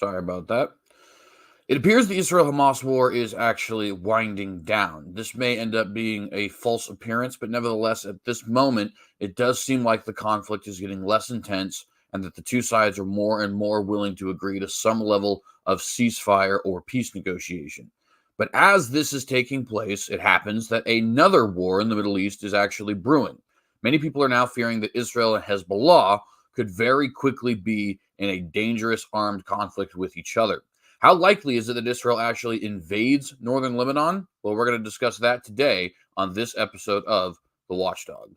Sorry about that. It appears the Israel-Hamas war is actually winding down. This may end up being a false appearance, but nevertheless, at this moment, it does seem like the conflict is getting less intense and that the two sides are more and more willing to agree to some level of ceasefire or peace negotiation. But as this is taking place, it happens that another war in the Middle East is actually brewing. Many people are now fearing that Israel and Hezbollah could very quickly be in a dangerous armed conflict with each other. How likely is it that Israel actually invades northern Lebanon? Well, we're going to discuss that today on this episode of The Watchdog.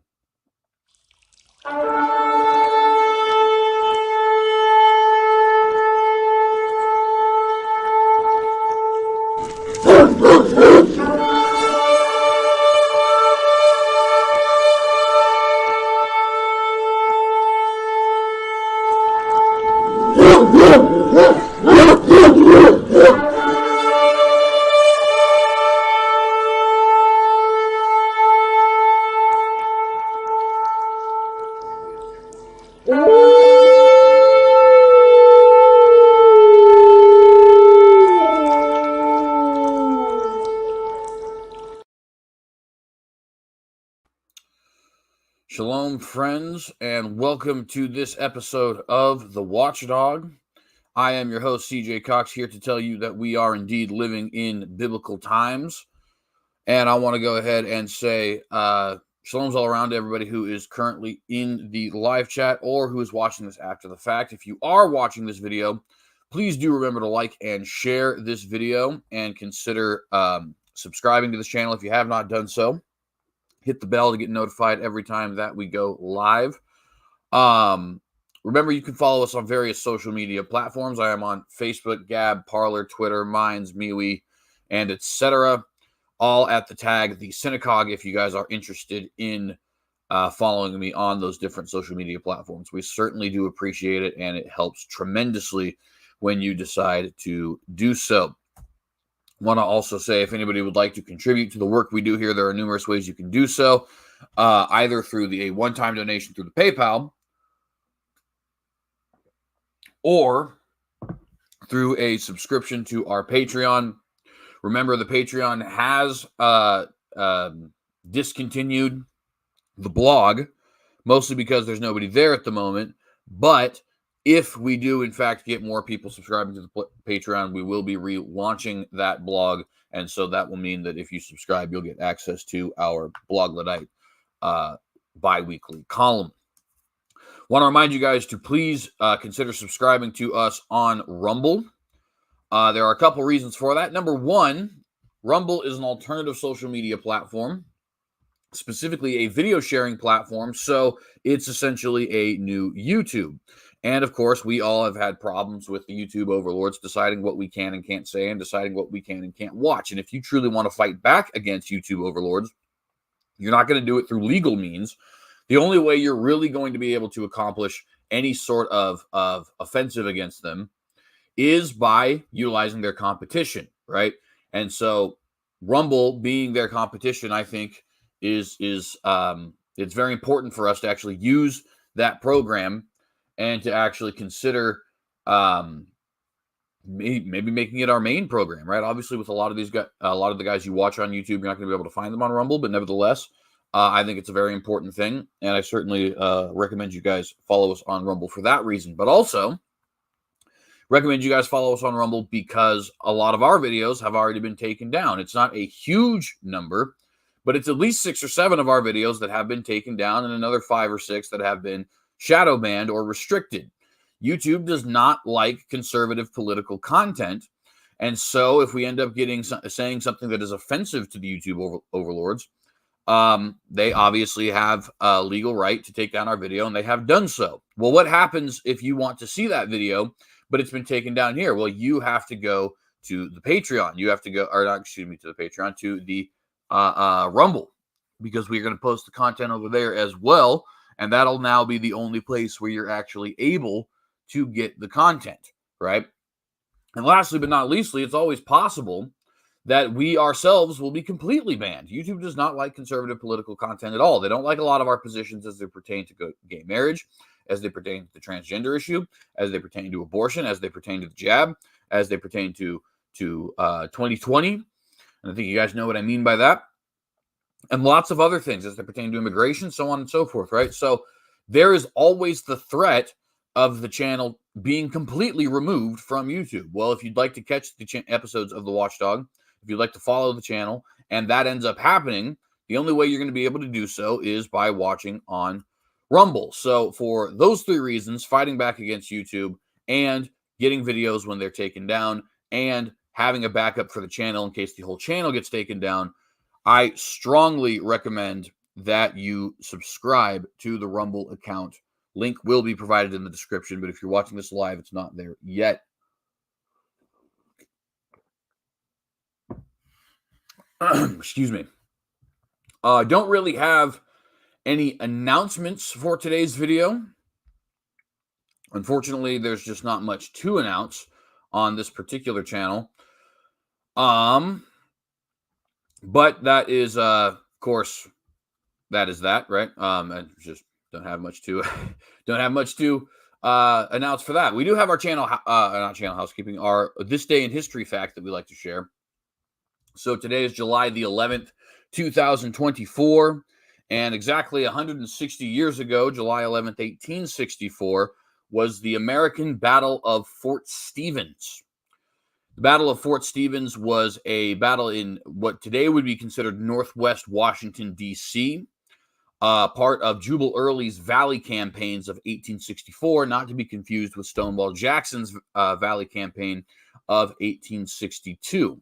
Shalom, friends, and welcome to this episode of The Watchdog. I am your host, CJ Cox, here to tell you that we are indeed living in biblical times. And I want to go ahead and say shalom's all around to everybody who is currently in the live chat or who is watching this after the fact. If you are watching this video, please do remember to like and share this video and consider subscribing to this channel if you have not done so. Hit the bell to get notified every time that we go live. Remember, you can follow us on various social media platforms. I am on Facebook, Gab, Parler, Twitter, Minds, MeWe, and etc. All at the tag The Synagogue if you guys are interested in following me on those different social media platforms. We certainly do appreciate it, and it helps tremendously when you decide to do so. Want to also say, if anybody would like to contribute to the work we do here, there are numerous ways you can do so, either through a one-time donation through the PayPal or through a subscription to our Patreon. Remember, the Patreon has discontinued the blog, mostly because there's nobody there at the moment, but if we do, in fact, get more people subscribing to the Patreon, we will be relaunching that blog. And so that will mean that if you subscribe, you'll get access to our Blogletite bi-weekly column. Want to remind you guys to please consider subscribing to us on Rumble. There are a couple reasons for that. Number one, Rumble is an alternative social media platform, specifically a video sharing platform. So it's essentially a new YouTube. And, of course, we all have had problems with the YouTube overlords deciding what we can and can't say and deciding what we can and can't watch. And if you truly want to fight back against YouTube overlords, you're not going to do it through legal means. The only way you're really going to be able to accomplish any sort of offensive against them is by utilizing their competition, right? And so Rumble being their competition, I think, is it's very important for us to actually use that program and to actually consider maybe making it our main program, right? Obviously, with a lot of the guys you watch on YouTube, you're not going to be able to find them on Rumble, but nevertheless, I think it's a very important thing, and I certainly recommend you guys follow us on Rumble for that reason. But also, recommend you guys follow us on Rumble because a lot of our videos have already been taken down. It's not a huge number, but it's at least 6 or 7 of our videos that have been taken down and another 5 or 6 that have been shadow banned or restricted. YouTube does not like conservative political content. And so if we end up saying something that is offensive to the YouTube overlords, they obviously have a legal right to take down our video, and they have done so. Well, what happens if you want to see that video, but it's been taken down here? Well, you have to go to the Patreon. You have to go, or not, excuse me, to the Patreon, to the Rumble, because we're going to post the content over there as well. And that'll now be the only place where you're actually able to get the content, right? And lastly, but not leastly, it's always possible that we ourselves will be completely banned. YouTube does not like conservative political content at all. They don't like a lot of our positions as they pertain to gay marriage, as they pertain to the transgender issue, as they pertain to abortion, as they pertain to the jab, as they pertain to 2020. And I think you guys know what I mean by that. And lots of other things as they pertain to immigration, so on and so forth, right? So there is always the threat of the channel being completely removed from YouTube. Well, if you'd like to catch the episodes of The Watchdog, if you'd like to follow the channel, and that ends up happening, the only way you're going to be able to do so is by watching on Rumble. So for those three reasons, fighting back against YouTube and getting videos when they're taken down and having a backup for the channel in case the whole channel gets taken down, I strongly recommend that you subscribe to the Rumble account. Link will be provided in the description, but if you're watching this live, it's not there yet. Excuse me. Don't really have any announcements for today's video. Unfortunately, there's just not much to announce on this particular channel. But that is, of course, that is that, right? I just don't have much to announce for that. We do have our channel, not channel housekeeping, our This Day in History fact that we like to share. So today is July the 11th, 2024, and exactly 160 years ago, July 11th, 1864, was the American Battle of Fort Stevens. The Battle of Fort Stevens was a battle in what today would be considered Northwest Washington, D.C., part of Jubal Early's Valley campaigns of 1864, not to be confused with Stonewall Jackson's Valley campaign of 1862.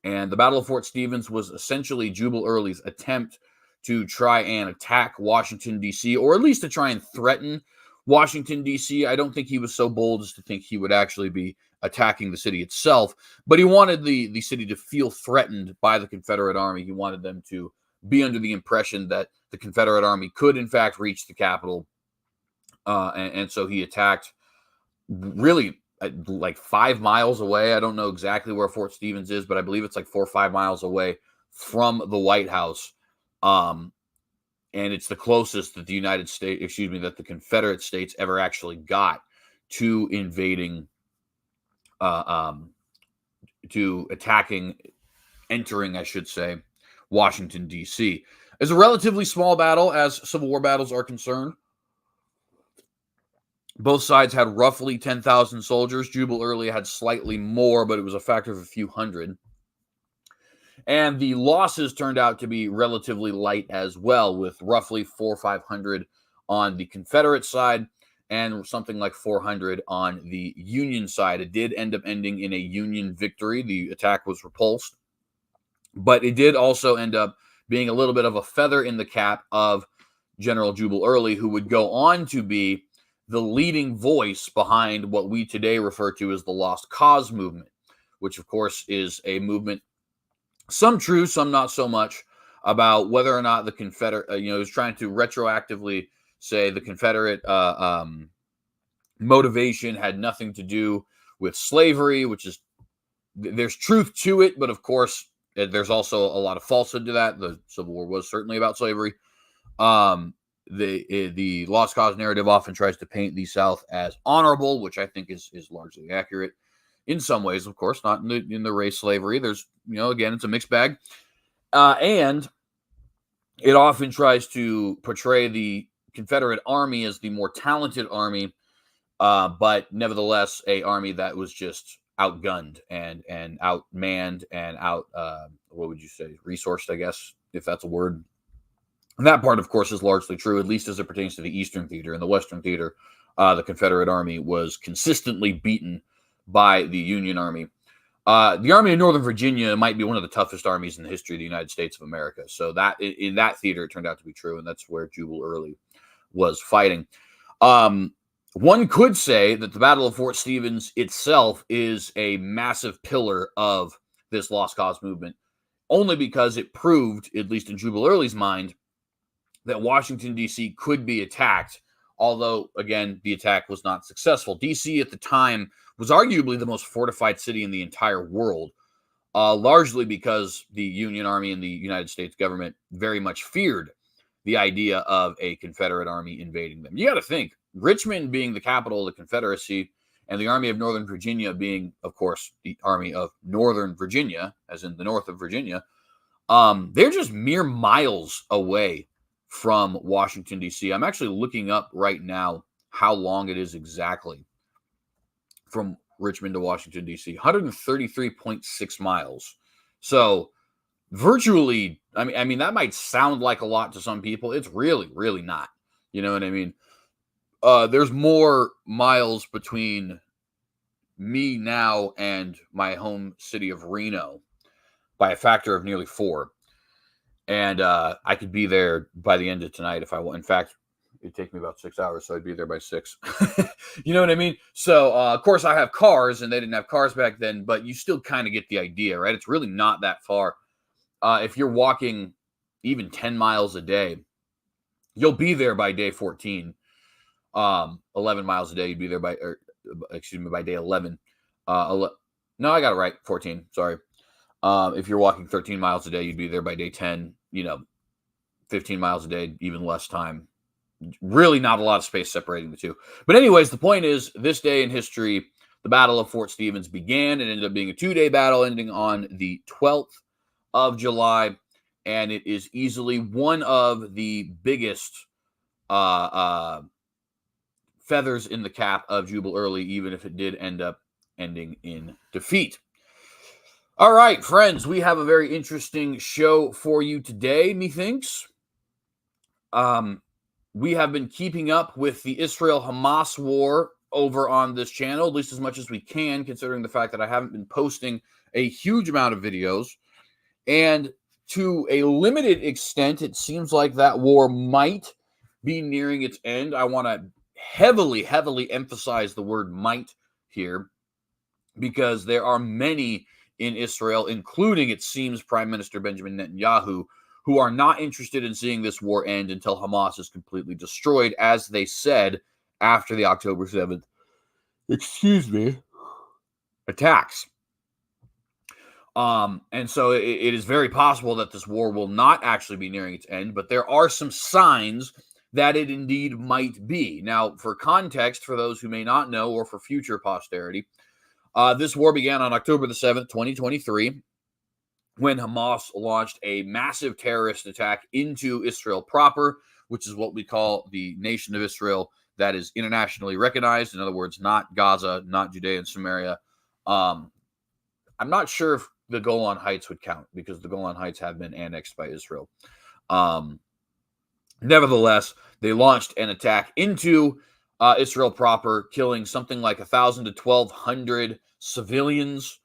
And the Battle of Fort Stevens was essentially Jubal Early's attempt to try and attack Washington, D.C., or at least to try and threaten Washington, D.C. I don't think he was so bold as to think he would actually be attacking the city itself, but he wanted the city to feel threatened by the Confederate Army. He wanted them to be under the impression that the Confederate Army could, in fact, reach the capital. And so he attacked really like 5 miles away. I don't know exactly where Fort Stevens is, but I believe it's like 4 or 5 miles away from the White House. And it's the closest that that the Confederate States ever actually got to invading, to entering, I should say, Washington, D.C. It's a relatively small battle as Civil War battles are concerned. Both sides had roughly 10,000 soldiers. Jubal Early had slightly more, but it was a factor of a few hundred. And the losses turned out to be relatively light as well, with roughly 400 or 500 on the Confederate side and something like 400 on the Union side. It did end up ending in a Union victory. The attack was repulsed, but it did also end up being a little bit of a feather in the cap of General Jubal Early, who would go on to be the leading voice behind what we today refer to as the Lost Cause movement, which, of course, is a movement, some true, some not so much, about whether or not the Confederate, is trying to retroactively say the Confederate motivation had nothing to do with slavery, which is, there's truth to it, but of course, there's also a lot of falsehood to that. The Civil War was certainly about slavery. The Lost Cause narrative often tries to paint the South as honorable, which I think is largely accurate in some ways, of course, not in the race slavery. There's, again, it's a mixed bag. And it often tries to portray the Confederate Army as the more talented army, but nevertheless, a army that was just outgunned and outmanned and what would you say, resourced, I guess, if that's a word. And that part, of course, is largely true, at least as it pertains to the Eastern Theater. In the Western Theater, the Confederate Army was consistently beaten by the Union Army. The Army of Northern Virginia might be one of the toughest armies in the history of the United States of America. So that in that theater, it turned out to be true, and that's where Jubal Early was fighting. One could say that the Battle of Fort Stevens itself is a massive pillar of this Lost Cause movement, only because it proved, at least in Jubal Early's mind, that Washington, D.C. could be attacked, although, again, the attack was not successful. D.C. at the time was arguably the most fortified city in the entire world. largely because the Union Army and the United States government very much feared the idea of a Confederate army invading them. You got to think, Richmond being the capital of the Confederacy and the Army of Northern Virginia being, of course, the Army of Northern Virginia, as in the north of Virginia, they're just mere miles away from Washington, D.C. I'm actually looking up right now how long it is exactly from Richmond to Washington, D.C. 133.6 miles. So virtually, I mean, that might sound like a lot to some people. It's really, really not. You know what I mean? There's more miles between me now and my home city of Reno by a factor of nearly 4. And I could be there by the end of tonight if I want. In fact, it'd take me about 6 hours, so I'd be there by 6. You know what I mean? So, of course, I have cars, and they didn't have cars back then, but you still kind of get the idea, right? It's really not that far. If you're walking even 10 miles a day, you'll be there by day 14. 11 miles a day, you'd be there by day 11. No, I got it right. 14. Sorry. If you're walking 13 miles a day, you'd be there by day 10. 15 miles a day, even less time. Really not a lot of space separating the two. But anyways, the point is, this day in history, the Battle of Fort Stevens began. It ended up being a 2-day battle ending on the 12th of July. And it is easily one of the biggest feathers in the cap of Jubal Early, even if it did end up ending in defeat. All right, friends, we have a very interesting show for you today, methinks. We have been keeping up with the Israel-Hamas war over on this channel, at least as much as we can, considering the fact that I haven't been posting a huge amount of videos. And to a limited extent, it seems like that war might be nearing its end. I want to heavily emphasize the word might here, because there are many in Israel, including, it seems, Prime Minister Benjamin Netanyahu, who are not interested in seeing this war end until Hamas is completely destroyed, as they said after the October 7th, attacks. And so it is very possible that this war will not actually be nearing its end, but there are some signs that it indeed might be. Now, for context, for those who may not know, or for future posterity, this war began on October the 7th, 2023, when Hamas launched a massive terrorist attack into Israel proper, which is what we call the nation of Israel that is internationally recognized. In other words, not Gaza, not Judea and Samaria. I'm not sure if the Golan Heights would count, because the Golan Heights have been annexed by Israel. Nevertheless, they launched an attack into Israel proper, killing something like 1,000 to 1,200 civilians.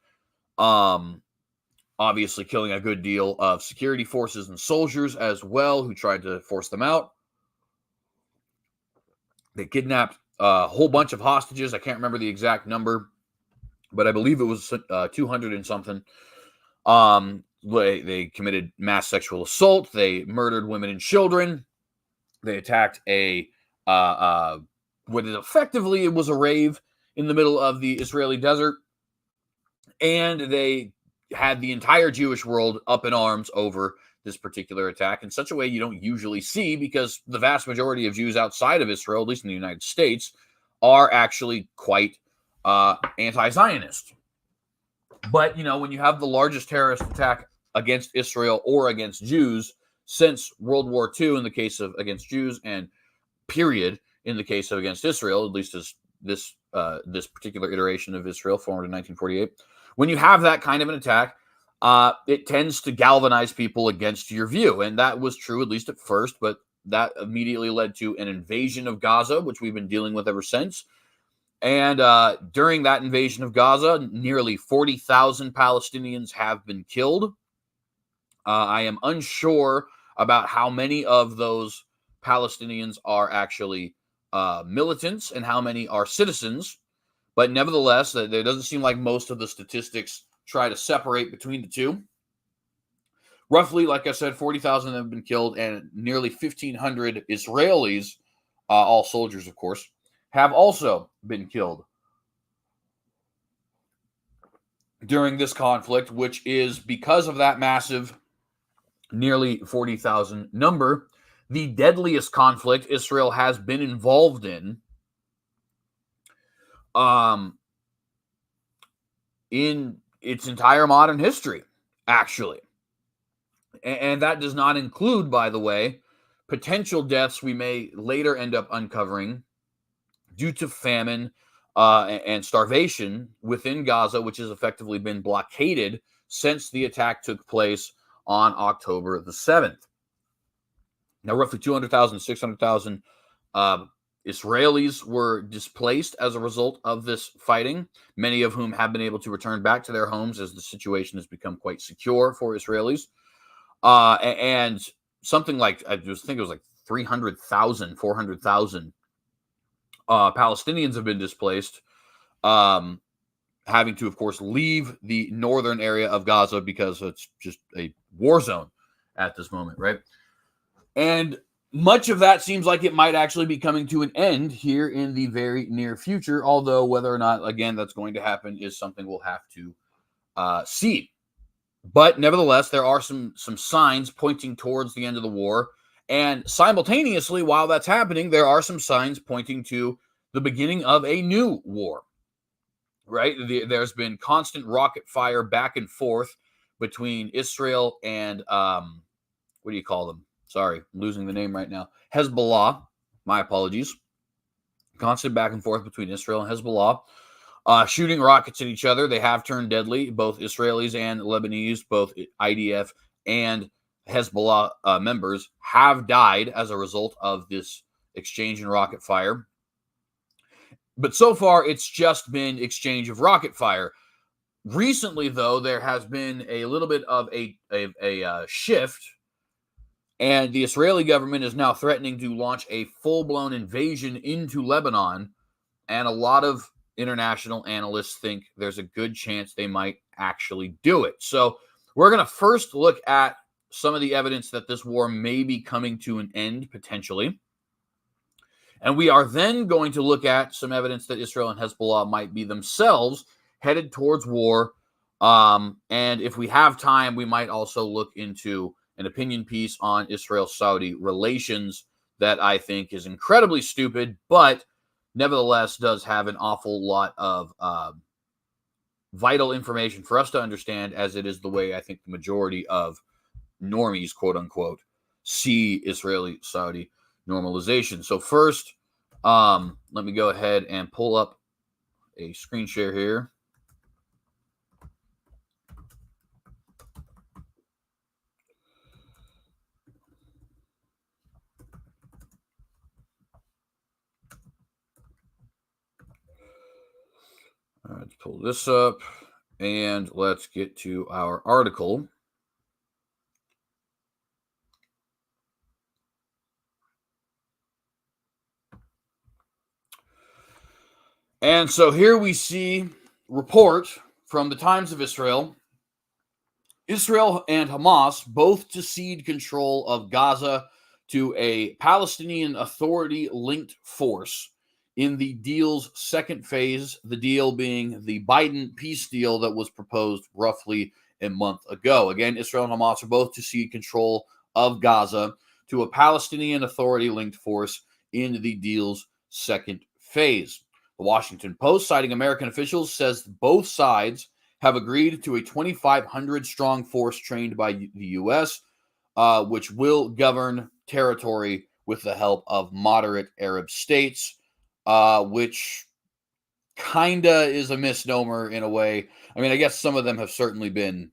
Obviously killing a good deal of security forces and soldiers as well, who tried to force them out. They kidnapped a whole bunch of hostages. I can't remember the exact number, but I believe it was 200 and something. They committed mass sexual assault. They murdered women and children. They attacked what is effectively, it was a rave in the middle of the Israeli desert. And they had the entire Jewish world up in arms over this particular attack in such a way you don't usually see, because the vast majority of Jews outside of Israel, at least in the United States, are actually quite anti-Zionist. But, when you have the largest terrorist attack against Israel or against Jews since World War II in the case of against Jews, and period in the case of against Israel, at least as this particular iteration of Israel formed in 1948, when you have that kind of an attack, it tends to galvanize people against your view. And that was true, at least at first, but that immediately led to an invasion of Gaza, which we've been dealing with ever since. And during that invasion of Gaza, nearly 40,000 Palestinians have been killed. I am unsure about how many of those Palestinians are actually militants and how many are citizens. But nevertheless, there doesn't seem like most of the statistics try to separate between the two. Roughly, like I said, 40,000 have been killed, and nearly 1,500 Israelis, all soldiers, of course, have also been killed. during this conflict, which is, because of that massive nearly 40,000 number, the deadliest conflict Israel has been involved in its entire modern history, actually. And that does not include, by the way, potential deaths we may later end up uncovering due to famine and starvation within Gaza, which has effectively been blockaded since the attack took place on October the 7th. Now, roughly 200,000 to 600,000 Israelis were displaced as a result of this fighting, many of whom have been able to return back to their homes as the situation has become quite secure for Israelis. And something like, I just think it was like 300,000, 400,000 Palestinians have been displaced, having to, of course, leave the northern area of Gaza because it's just a war zone at this moment, right? And much of that seems like it might actually be coming to an end here in the very near future, although whether or not, again, that's going to happen is something we'll have to see. But nevertheless, there are some signs pointing towards the end of the war. And simultaneously, while that's happening, there are some signs pointing to the beginning of a new war, right? There's been constant rocket fire back and forth between Israel and, what do you call them? Sorry, I'm losing the name right now. Hezbollah. My apologies. Constant back and forth between Israel and Hezbollah. Shooting rockets at each other. They have turned deadly. Both Israelis and Lebanese, both IDF and Hezbollah members have died as a result of this exchange in rocket fire. But so far, it's just been exchange of rocket fire. Recently, though, there has been a little bit of a shift, and the Israeli government is now threatening to launch a full-blown invasion into Lebanon, and a lot of international analysts think there's a good chance they might actually do it. So we're going to first look at some of the evidence that this war may be coming to an end, potentially. And we are then going to look at some evidence that Israel and Hezbollah might be themselves headed towards war. And if we have time, we might also look into an opinion piece on Israel-Saudi relations that I think is incredibly stupid, but nevertheless does have an awful lot of vital information for us to understand, as it is the way I think the majority of normies, quote unquote, see Israeli-Saudi normalization. So first, let me go ahead and pull up a screen share here. All right, let's pull this up and let's get to our article. And so here we see report from the Times of Israel. Israel and Hamas both to cede control of Gaza to a Palestinian Authority-linked force in the deal's second phase, the deal being the Biden peace deal that was proposed roughly a month ago. Again, Israel and Hamas are both to cede control of Gaza to a Palestinian Authority-linked force in the deal's second phase. The Washington Post, citing American officials, says both sides have agreed to a 2,500-strong force trained by the U.S., which will govern territory with the help of moderate Arab states, which kind of is a misnomer in a way. I mean, I guess some of them have certainly been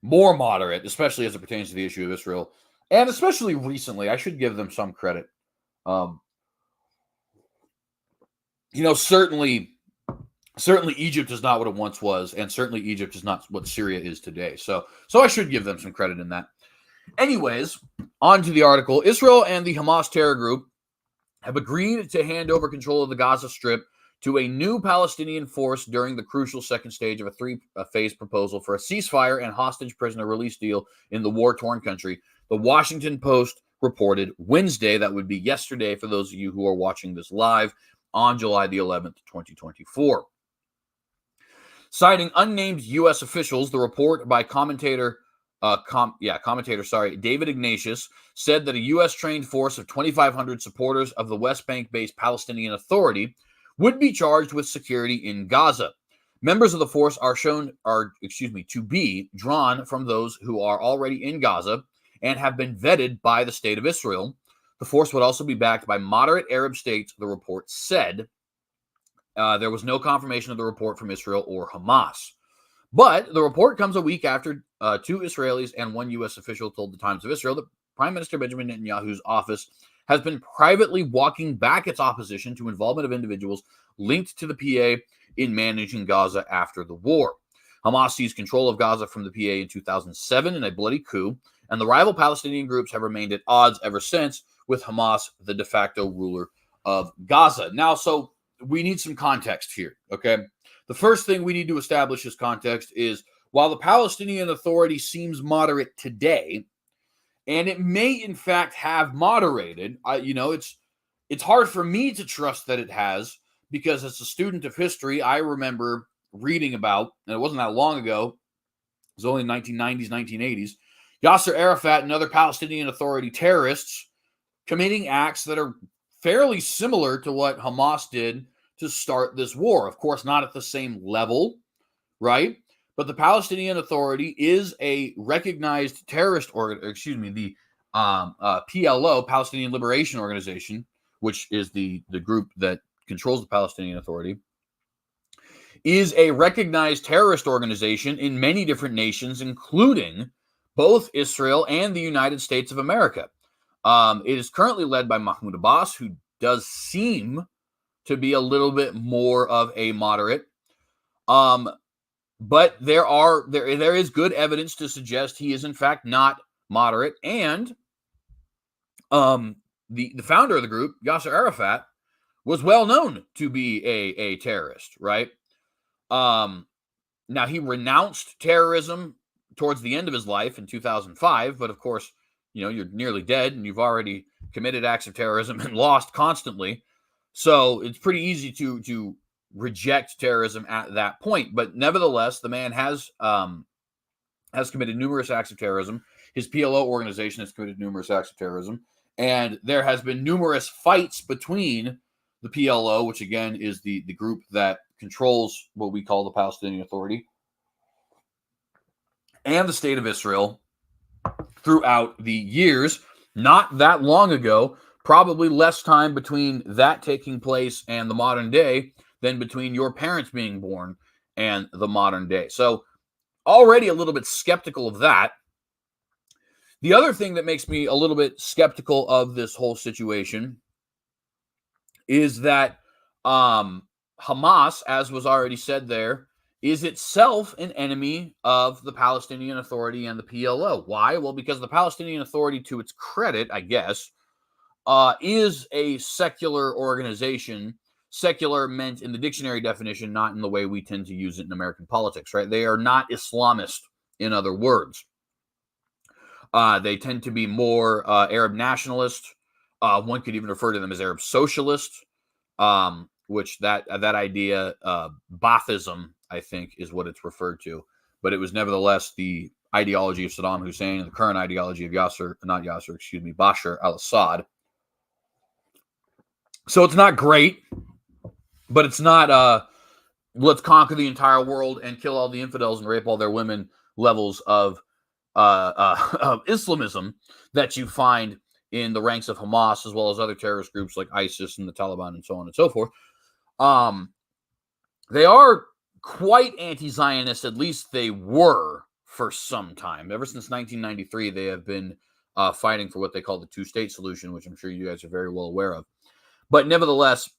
more moderate, especially as it pertains to the issue of Israel, and especially recently. I should give them some credit. Certainly Egypt is not what it once was, and certainly Egypt is not what Syria is today. So I should give them some credit in that. Anyways, on to the article. Israel and the Hamas terror group have agreed to hand over control of the Gaza Strip to a new Palestinian force during the crucial second stage of a three-phase proposal for a ceasefire and hostage prisoner release deal in the war-torn country. The Washington Post reported Wednesday, that would be yesterday for those of you who are watching this live, on July the 11th, 2024. Citing unnamed U.S. officials, the report by commentator David Ignatius said that a U.S.-trained force of 2,500 supporters of the West Bank-based Palestinian Authority would be charged with security in Gaza. Members of the force are to be drawn from those who are already in Gaza and have been vetted by the State of Israel. The force would also be backed by moderate Arab states, the report said. There was no confirmation of the report from Israel or Hamas. But the report comes a week after 2 Israelis and 1 U.S. official told the Times of Israel that Prime Minister Benjamin Netanyahu's office has been privately walking back its opposition to involvement of individuals linked to the PA in managing Gaza after the war. Hamas seized control of Gaza from the PA in 2007 in a bloody coup, and the rival Palestinian groups have remained at odds ever since, with Hamas the de facto ruler of Gaza. Now, so we need some context here, okay? The first thing we need to establish as context is, while the Palestinian Authority seems moderate today, and it may in fact have moderated, it's hard for me to trust that it has, because as a student of history, I remember reading about, and it wasn't that long ago, it was only 1990s, 1980s, Yasser Arafat and other Palestinian Authority terrorists committing acts that are fairly similar to what Hamas did to start this war. Of course, not at the same level, right? But the Palestinian Authority is a recognized terrorist the PLO, Palestinian Liberation Organization, which is the group that controls the Palestinian Authority, is a recognized terrorist organization in many different nations, including both Israel and the United States of America. It is currently led by Mahmoud Abbas, who does seem to be a little bit more of a moderate. But there is good evidence to suggest he is in fact not moderate. And the founder of the group, Yasser Arafat, was well known to be a terrorist, right? Now, he renounced terrorism towards the end of his life in 2005, but of course, you're nearly dead and you've already committed acts of terrorism and lost constantly. So it's pretty easy to reject terrorism at that point. But nevertheless, the man has committed numerous acts of terrorism. His PLO organization has committed numerous acts of terrorism. And there has been numerous fights between the PLO, which again is the group that controls what we call the Palestinian Authority, and the State of Israel throughout the years. Not that long ago, probably less time between that taking place and the modern day than between your parents being born and the modern day. So already a little bit skeptical of that. The other thing that makes me a little bit skeptical of this whole situation is that Hamas, as was already said there, is itself an enemy of the Palestinian Authority and the PLO. Why? Well, because the Palestinian Authority, to its credit, I guess, is a secular organization. Secular meant in the dictionary definition, not in the way we tend to use it in American politics, right? They are not Islamist, in other words. They tend to be more Arab nationalist. One could even refer to them as Arab socialist, which that idea, Baathism, I think, is what it's referred to. But it was nevertheless the ideology of Saddam Hussein and the current ideology of Bashar al-Assad. So it's not great, but it's not let's conquer the entire world and kill all the infidels and rape all their women levels of Islamism that you find in the ranks of Hamas, as well as other terrorist groups like ISIS and the Taliban and so on and so forth. They are quite anti-Zionist, at least they were for some time. Ever since 1993, they have been fighting for what they call the two-state solution, which I'm sure you guys are very well aware of. But nevertheless,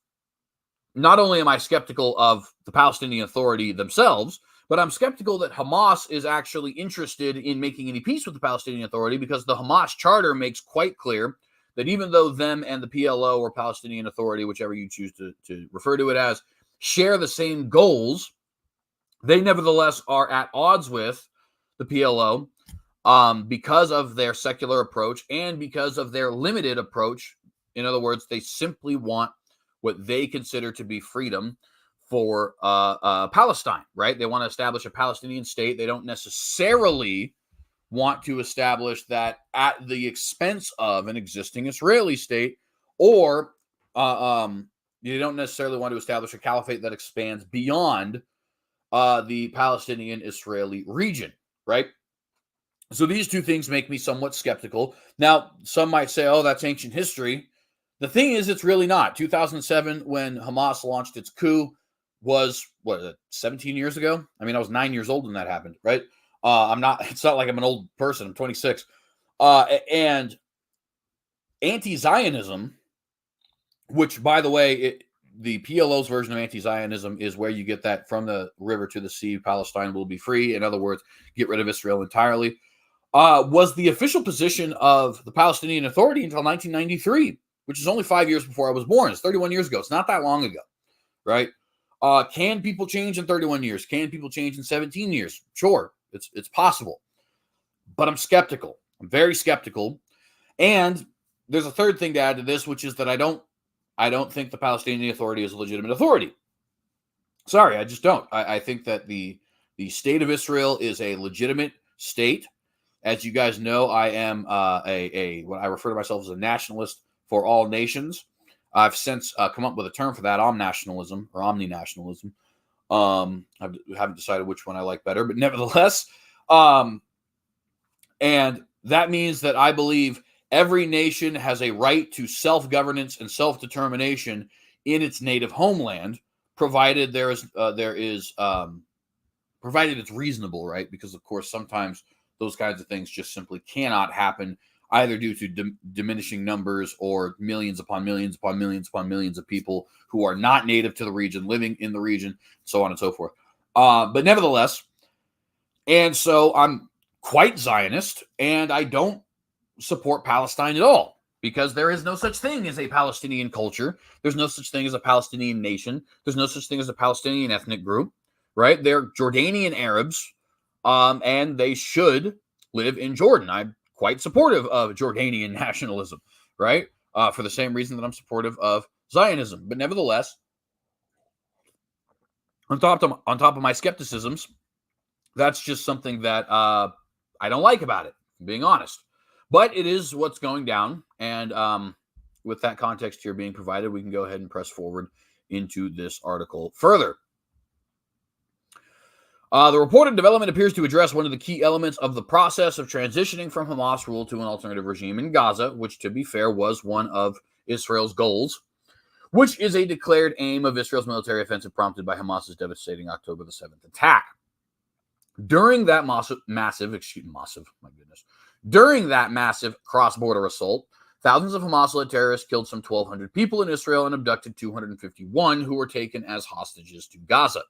not only am I skeptical of the Palestinian Authority themselves, but I'm skeptical that Hamas is actually interested in making any peace with the Palestinian Authority, because the Hamas charter makes quite clear that even though them and the PLO or Palestinian Authority, whichever you choose to refer to it as, share the same goals, they nevertheless are at odds with the PLO because of their secular approach and because of their limited approach. In other words, they simply want what they consider to be freedom for Palestine, right? They want to establish a Palestinian state. They don't necessarily want to establish that at the expense of an existing Israeli state, or you don't necessarily want to establish a caliphate that expands beyond the Palestinian-Israeli region, right? So these two things make me somewhat skeptical. Now, some might say, oh, that's ancient history. The thing is, it's really not. 2007, when Hamas launched its coup, was, 17 years ago? I mean, I was 9 years old when that happened, right? It's not like I'm an old person. I'm 26. And anti-Zionism, which, by the way, the PLO's version of anti-Zionism is where you get that from the river to the sea, Palestine will be free. In other words, get rid of Israel entirely. Was the official position of the Palestinian Authority until 1993, which is only 5 years before I was born. It's 31 years ago. It's not that long ago, right? Can people change in 31 years? Can people change in 17 years? Sure, it's possible. But I'm skeptical. I'm very skeptical. And there's a third thing to add to this, which is that I don't think the Palestinian Authority is a legitimate authority. Sorry, I just don't. I think that the state of Israel is a legitimate state. As you guys know, I am what I refer to myself as a nationalist for all nations. I've since come up with a term for that, omnationalism or omni-nationalism. I haven't decided which one I like better, but nevertheless, and that means that I believe every nation has a right to self-governance and self-determination in its native homeland, provided provided it's reasonable, right? Because of course, sometimes those kinds of things just simply cannot happen, either due to diminishing numbers or millions upon millions upon millions upon millions of people who are not native to the region, living in the region, so on and so forth. But nevertheless, and so I'm quite Zionist, and I don't support Palestine at all, because there is no such thing as a Palestinian culture. There's no such thing as a Palestinian nation. There's no such thing as a Palestinian ethnic group, right? They're Jordanian Arabs, and they should live in Jordan. I'm quite supportive of Jordanian nationalism, right? For the same reason that I'm supportive of Zionism. But nevertheless, on top of my skepticisms, that's just something that I don't like about it, being honest. But it is what's going down. And with that context here being provided, we can go ahead and press forward into this article further. The reported development appears to address one of the key elements of the process of transitioning from Hamas rule to an alternative regime in Gaza, which, to be fair, was one of Israel's goals, which is a declared aim of Israel's military offensive prompted by Hamas's devastating October the 7th attack. During that massive cross-border assault, thousands of Hamas-led terrorists killed some 1,200 people in Israel and abducted 251 who were taken as hostages to Gaza.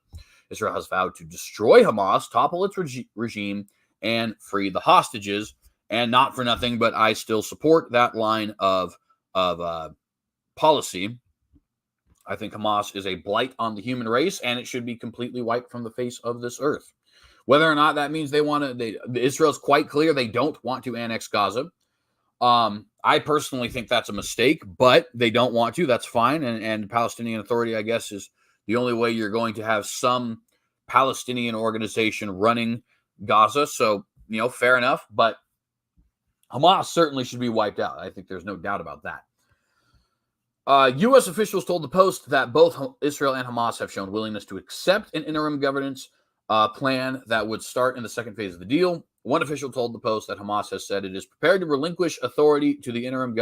Israel has vowed to destroy Hamas, topple its regime, and free the hostages. And not for nothing, but I still support that line of policy. I think Hamas is a blight on the human race, and it should be completely wiped from the face of this earth. Whether or not that means Israel's quite clear they don't want to annex Gaza. I personally think that's a mistake, but they don't want to. That's fine. And the Palestinian Authority, I guess, is the only way you're going to have some Palestinian organization running Gaza. So, fair enough. But Hamas certainly should be wiped out. I think there's no doubt about that. U.S. officials told the Post that both Israel and Hamas have shown willingness to accept an interim governance plan that would start in the second phase of the deal. One official told the Post that Hamas has said it is prepared to relinquish authority to the interim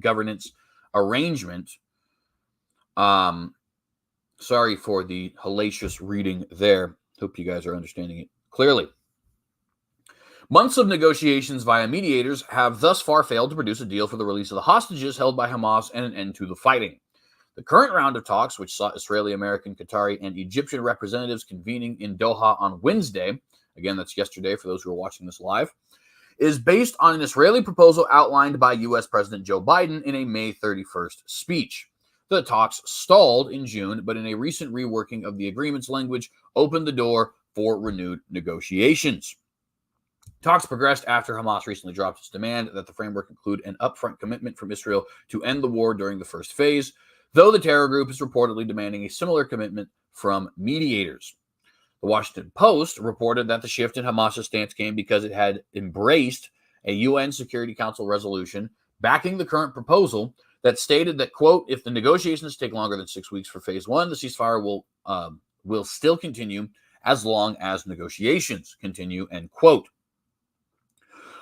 governance arrangement. Sorry for the hellacious reading there. Hope you guys are understanding it clearly. Months of negotiations via mediators have thus far failed to produce a deal for the release of the hostages held by Hamas and an end to the fighting. The current round of talks, which saw Israeli, American, Qatari, and Egyptian representatives convening in Doha on Wednesday, again, that's yesterday for those who are watching this live, is based on an Israeli proposal outlined by U.S. President Joe Biden in a May 31st speech. The talks stalled in June, but in a recent reworking of the agreement's language, opened the door for renewed negotiations. Talks progressed after Hamas recently dropped its demand that the framework include an upfront commitment from Israel to end the war during the first phase. though the terror group is reportedly demanding a similar commitment from mediators. The Washington Post reported that the shift in Hamas's stance came because it had embraced a UN Security Council resolution backing the current proposal that stated that, quote, if the negotiations take longer than 6 weeks for phase one, the ceasefire will still continue as long as negotiations continue, end quote.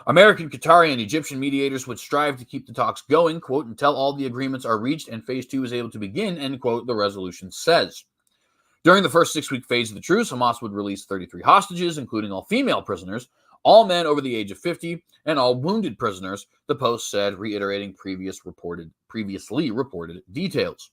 American, Qatari, and Egyptian mediators would strive to keep the talks going, quote, until all the agreements are reached and phase two is able to begin, end quote, the resolution says. During the first 6-week phase of the truce, Hamas would release 33 hostages, including all female prisoners, all men over the age of 50, and all wounded prisoners, the Post said, reiterating previously reported details.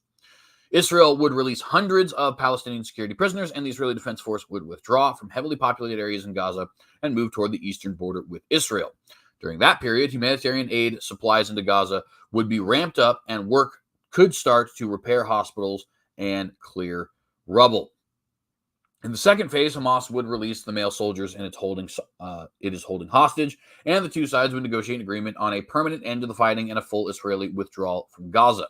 Israel would release hundreds of Palestinian security prisoners, and the Israeli Defense Force would withdraw from heavily populated areas in Gaza and move toward the eastern border with Israel. During that period, humanitarian aid supplies into Gaza would be ramped up, and work could start to repair hospitals and clear rubble. In the second phase, Hamas would release the male soldiers and it is holding hostage, and the two sides would negotiate an agreement on a permanent end to the fighting and a full Israeli withdrawal from Gaza.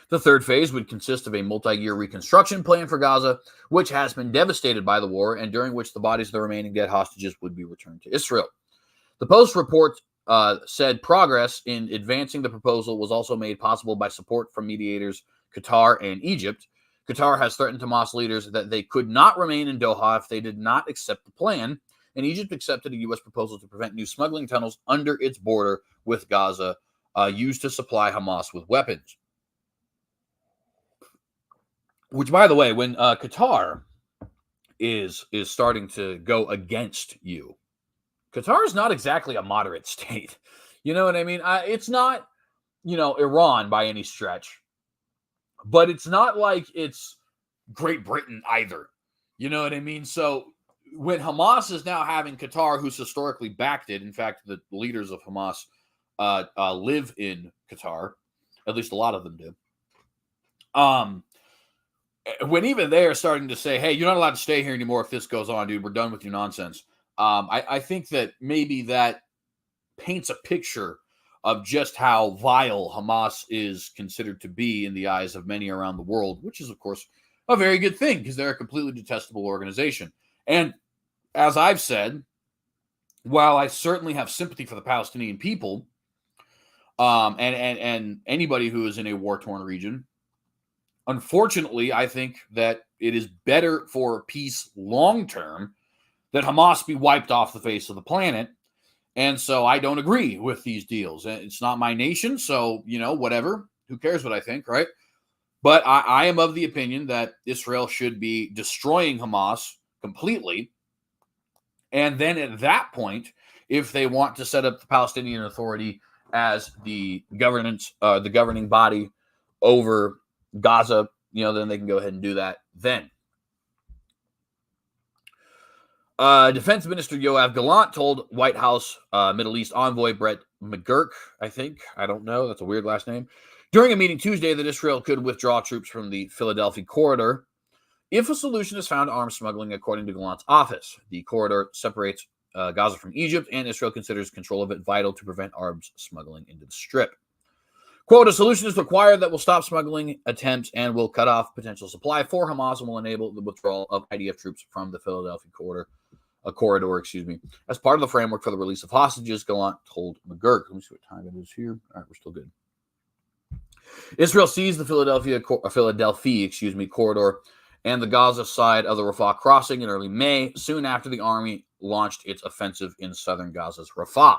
The third phase would consist of a multi-year reconstruction plan for Gaza, which has been devastated by the war, and during which the bodies of the remaining dead hostages would be returned to Israel. The Post report said progress in advancing the proposal was also made possible by support from mediators Qatar and Egypt. Qatar has threatened Hamas leaders that they could not remain in Doha if they did not accept the plan, and Egypt accepted a U.S. proposal to prevent new smuggling tunnels under its border with Gaza used to supply Hamas with weapons. Which, by the way, when Qatar is starting to go against you, Qatar is not exactly a moderate state. You know what I mean? It's not, Iran by any stretch. But it's not like it's Great Britain either. You know what I mean? So when Hamas is now having Qatar, who's historically backed it, in fact, the leaders of Hamas live in Qatar. At least a lot of them do. When even they are starting to say, hey, you're not allowed to stay here anymore if this goes on, dude. We're done with your nonsense. I think that maybe that paints a picture of just how vile Hamas is considered to be in the eyes of many around the world, which is, of course, a very good thing because they're a completely detestable organization. And as I've said, while I certainly have sympathy for the Palestinian people and anybody who is in a war-torn region, unfortunately, I think that it is better for peace long-term that Hamas be wiped off the face of the planet. And so I don't agree with these deals. It's not my nation, so, whatever. Who cares what I think, right? But I am of the opinion that Israel should be destroying Hamas completely. And then at that point, if they want to set up the Palestinian Authority as the governing body over Gaza, then they can go ahead and do that then. Defense Minister Yoav Gallant told White House Middle East envoy Brett McGurk, I don't know, that's a weird last name, during a meeting Tuesday that Israel could withdraw troops from the Philadelphia corridor if a solution is found to arms smuggling, according to Gallant's office. The corridor separates Gaza from Egypt, and Israel considers control of it vital to prevent arms smuggling into the Strip. Quote, a solution is required that will stop smuggling attempts and will cut off potential supply for Hamas and will enable the withdrawal of IDF troops from the Philadelphia corridor, as part of the framework for the release of hostages, Gallant told McGurk. Let me see what time it is here. All right, we're still good. Israel seized the Philadelphia corridor and the Gaza side of the Rafah crossing in early May, soon after the army launched its offensive in southern Gaza's Rafah.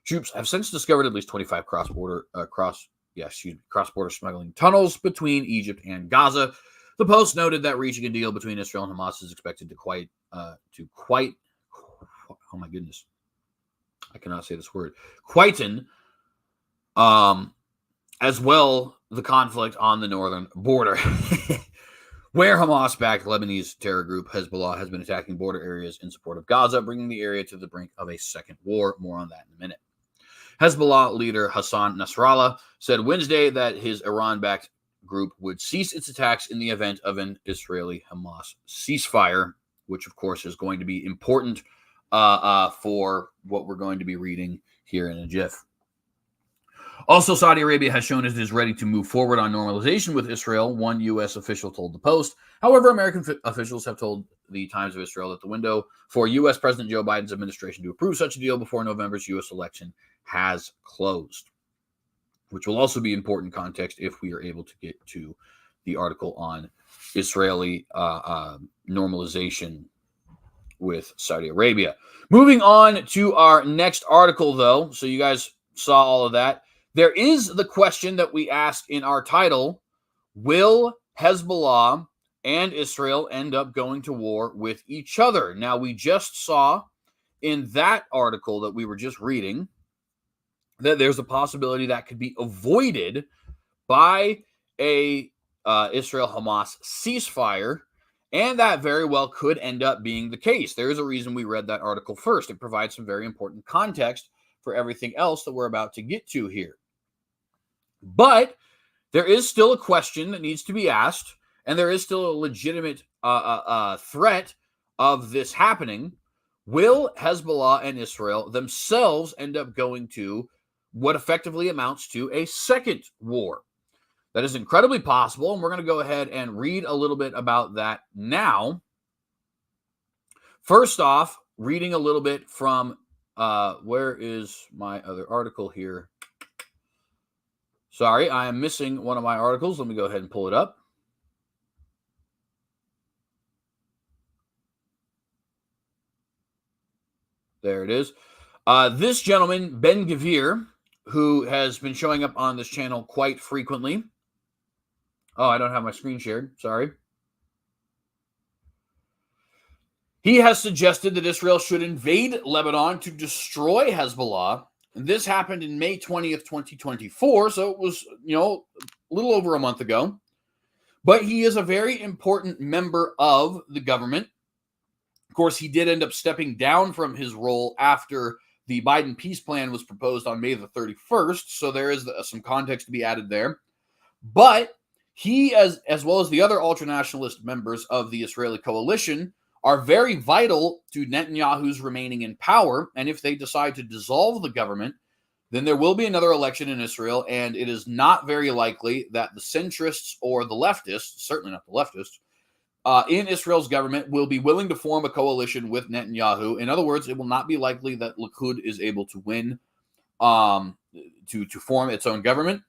Troops have since discovered at least 25 cross-border smuggling tunnels between Egypt and Gaza. The Post noted that reaching a deal between Israel and Hamas is expected to quieten as well the conflict on the northern border, where Hamas-backed Lebanese terror group Hezbollah has been attacking border areas in support of Gaza, bringing the area to the brink of a second war. More on that in a minute. Hezbollah leader Hassan Nasrallah said Wednesday that his Iran-backed group would cease its attacks in the event of an Israeli-Hamas ceasefire, which, of course, is going to be important for what we're going to be reading here in a jiff. Also, Saudi Arabia has shown it is ready to move forward on normalization with Israel, one U.S. official told the Post. However, American officials have told the Times of Israel that the window for U.S. President Joe Biden's administration to approve such a deal before November's U.S. election has closed, which will also be important context if we are able to get to the article on Israeli normalization with Saudi Arabia. Moving on to our next article, though, so you guys saw all of that. There is the question that we asked in our title: will Hezbollah and Israel end up going to war with each other? Now, we just saw in that article that we were just reading that there's a possibility that could be avoided by a Israel-Hamas ceasefire, and that very well could end up being the case. There is a reason we read that article first. It provides some very important context for everything else that we're about to get to here. But there is still a question that needs to be asked, and there is still a legitimate threat of this happening. Will Hezbollah and Israel themselves end up going to what effectively amounts to a second war? That is incredibly possible, and we're going to go ahead and read a little bit about that now. First off, reading a little bit from, where is my other article here? Sorry, I am missing one of my articles. Let me go ahead and pull it up. There it is. This gentleman, Ben-Gvir, who has been showing up on this channel quite frequently. Oh, I don't have my screen shared. Sorry. He has suggested that Israel should invade Lebanon to destroy Hezbollah. And this happened in May 20th, 2024. So it was, a little over a month ago. But he is a very important member of the government. Of course, he did end up stepping down from his role after the Biden peace plan was proposed on May the 31st. So there is some context to be added there. But he, as well as the other ultranationalist members of the Israeli coalition, are very vital to Netanyahu's remaining in power. And if they decide to dissolve the government, then there will be another election in Israel. And it is not very likely that the centrists or the leftists, certainly not the leftists, in Israel's government will be willing to form a coalition with Netanyahu. In other words, it will not be likely that Likud is able to win to form its own government.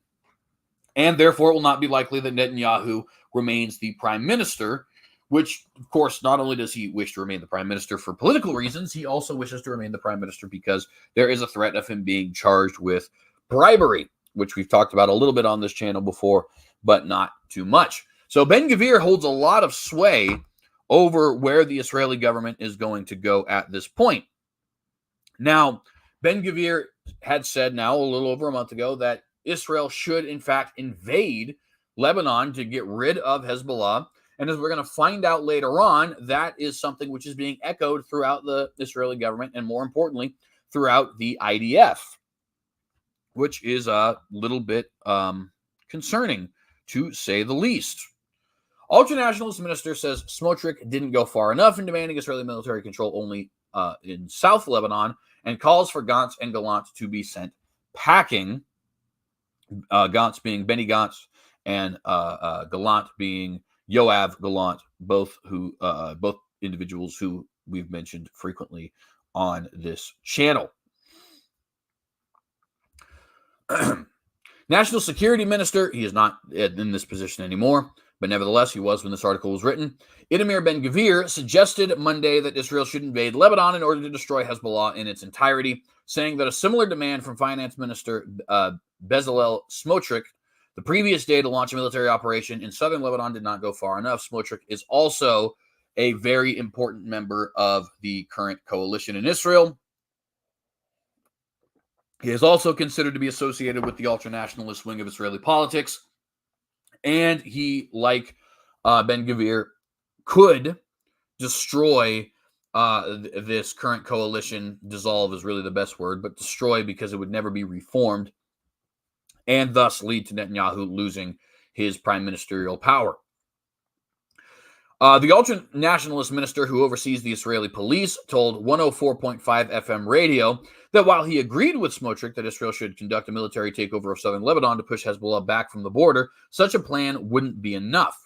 And therefore, it will not be likely that Netanyahu remains the prime minister, which, of course, not only does he wish to remain the prime minister for political reasons, he also wishes to remain the prime minister because there is a threat of him being charged with bribery, which we've talked about a little bit on this channel before, but not too much. So Ben-Gvir holds a lot of sway over where the Israeli government is going to go at this point. Now, Ben-Gvir had said now a little over a month ago that Israel should, in fact, invade Lebanon to get rid of Hezbollah. And as we're going to find out later on, that is something which is being echoed throughout the Israeli government and, more importantly, throughout the IDF, which is a little bit concerning, to say the least. Ultranationalist minister says Smotrich didn't go far enough in demanding Israeli military control only in South Lebanon and calls for Gantz and Gallant to be sent packing. Gantz being Benny Gantz and Gallant being Yoav Gallant, both individuals who we've mentioned frequently on this channel. National Security Minister, he is not in this position anymore, but nevertheless, he was when this article was written. Itamar Ben-Gvir suggested Monday that Israel should invade Lebanon in order to destroy Hezbollah in its entirety, saying that a similar demand from Finance Minister Bezalel Smotrich the previous day to launch a military operation in southern Lebanon did not go far enough. Smotrich is also a very important member of the current coalition in Israel. He is also considered to be associated with the ultranationalist wing of Israeli politics. And he, like Ben-Gvir, could destroy this current coalition. Dissolve is really the best word, but destroy because it would never be reformed, and thus lead to Netanyahu losing his prime ministerial power. The ultra-nationalist minister who oversees the Israeli police told 104.5 FM radio that while he agreed with Smotrich that Israel should conduct a military takeover of southern Lebanon to push Hezbollah back from the border, such a plan wouldn't be enough.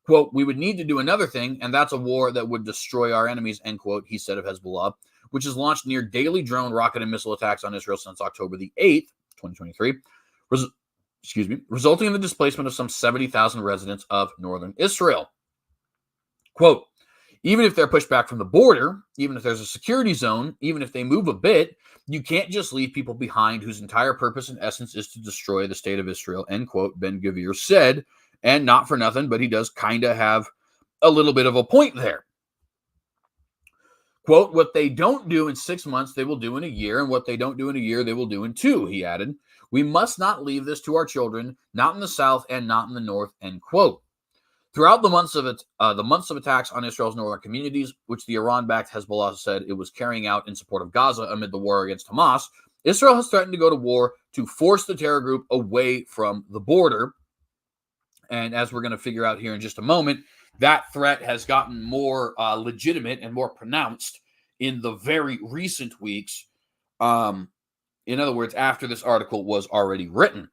Quote, we would need to do another thing, and that's a war that would destroy our enemies, end quote, he said of Hezbollah, which has launched near daily drone, rocket, and missile attacks on Israel since October the 8th, 2023, resulting in the displacement of some 70,000 residents of northern Israel. Quote, even if they're pushed back from the border, even if there's a security zone, even if they move a bit, you can't just leave people behind whose entire purpose and essence is to destroy the state of Israel, end quote, Ben-Gvir said, and not for nothing, but he does kind of have a little bit of a point there. Quote, what they don't do in 6 months, they will do in a year, and what they don't do in a year, they will do in 2, he added. We must not leave this to our children, not in the south and not in the north, end quote. Throughout the months of attacks on Israel's northern communities, which the Iran-backed Hezbollah said it was carrying out in support of Gaza amid the war against Hamas, Israel has threatened to go to war to force the terror group away from the border. And as we're going to figure out here in just a moment, that threat has gotten more legitimate and more pronounced in the very recent weeks. In other words, after this article was already written.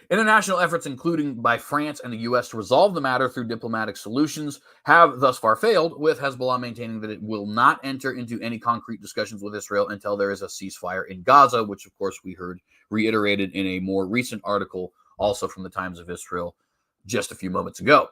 International efforts, including by France and the U.S. to resolve the matter through diplomatic solutions, have thus far failed, with Hezbollah maintaining that it will not enter into any concrete discussions with Israel until there is a ceasefire in Gaza, which, of course, we heard reiterated in a more recent article, also from the Times of Israel, just a few moments ago.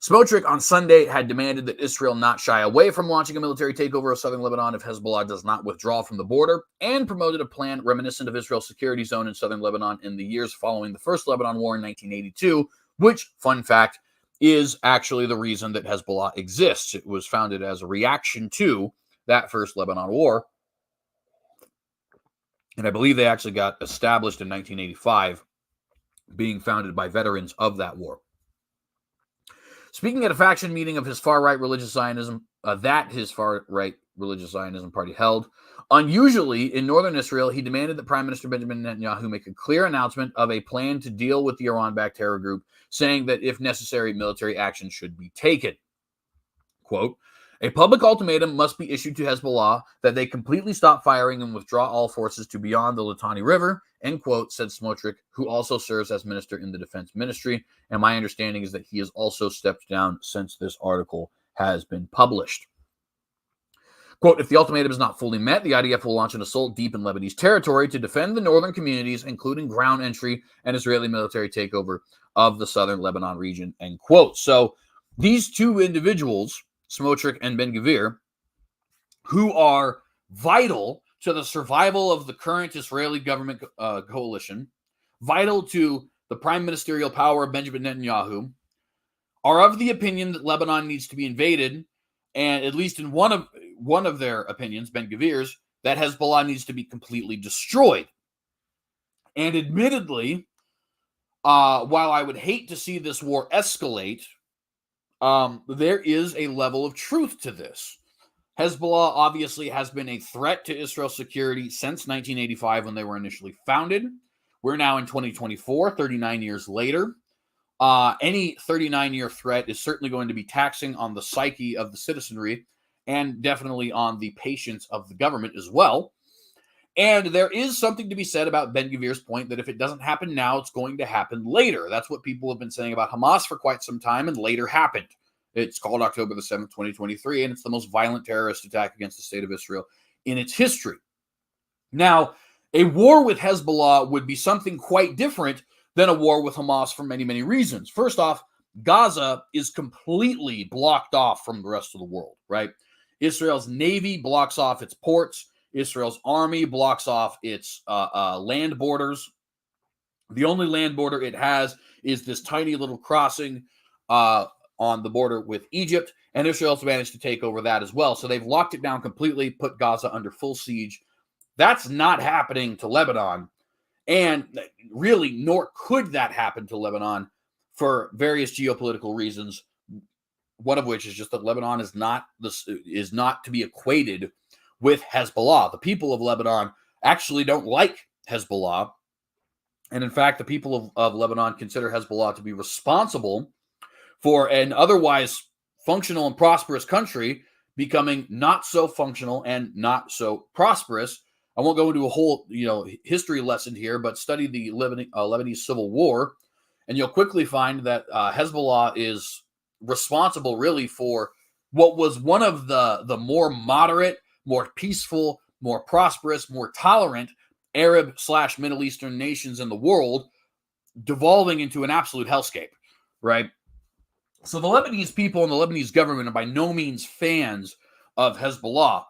Smotrich on Sunday had demanded that Israel not shy away from launching a military takeover of southern Lebanon if Hezbollah does not withdraw from the border, and promoted a plan reminiscent of Israel's security zone in southern Lebanon in the years following the First Lebanon War in 1982, which, fun fact, is actually the reason that Hezbollah exists. It was founded as a reaction to that First Lebanon War, and I believe they actually got established in 1985, being founded by veterans of that war. Speaking at a faction meeting of his far-right religious Zionism, his far-right religious Zionism party held, unusually in northern Israel, he demanded that Prime Minister Benjamin Netanyahu make a clear announcement of a plan to deal with the Iran-backed terror group, saying that if necessary, military action should be taken. Quote, a public ultimatum must be issued to Hezbollah that they completely stop firing and withdraw all forces to beyond the Litani River, end quote, said Smotrich, who also serves as minister in the defense ministry. And my understanding is that he has also stepped down since this article has been published. Quote, if the ultimatum is not fully met, the IDF will launch an assault deep in Lebanese territory to defend the northern communities, including ground entry and Israeli military takeover of the southern Lebanon region, end quote. So these two individuals, Smotrich and Ben-Gvir, who are vital to the survival of the current Israeli government coalition, vital to the prime ministerial power of Benjamin Netanyahu, are of the opinion that Lebanon needs to be invaded, and at least in one of their opinions, Ben-Gvir's, that Hezbollah needs to be completely destroyed. And admittedly, while I would hate to see this war escalate, there is a level of truth to this. Hezbollah obviously has been a threat to Israel's security since 1985 when they were initially founded. We're now in 2024, 39 years later. Any 39-year threat is certainly going to be taxing on the psyche of the citizenry and definitely on the patience of the government as well. And there is something to be said about Ben-Gvir's point that if it doesn't happen now, it's going to happen later. That's what people have been saying about Hamas for quite some time, and later happened. It's called October the 7th, 2023, and it's the most violent terrorist attack against the state of Israel in its history. Now, a war with Hezbollah would be something quite different than a war with Hamas for many, many reasons. First off, Gaza is completely blocked off from the rest of the world, right? Israel's Navy blocks off its ports. Israel's army blocks off its land borders. The only land border it has is this tiny little crossing on the border with Egypt, and Israel's managed to take over that as well. So they've locked it down completely, put Gaza under full siege. That's not happening to Lebanon, and really, nor could that happen to Lebanon for various geopolitical reasons, one of which is just that Lebanon is not to be equated with Hezbollah. The people of Lebanon actually don't like Hezbollah. And in fact, the people of Lebanon consider Hezbollah to be responsible for an otherwise functional and prosperous country becoming not so functional and not so prosperous. I won't go into a whole, history lesson here, but study the Lebanese Civil War, and you'll quickly find that Hezbollah is responsible really for what was one of the more moderate, more peaceful, more prosperous, more tolerant Arab/Middle Eastern nations in the world, devolving into an absolute hellscape, right? So the Lebanese people and the Lebanese government are by no means fans of Hezbollah.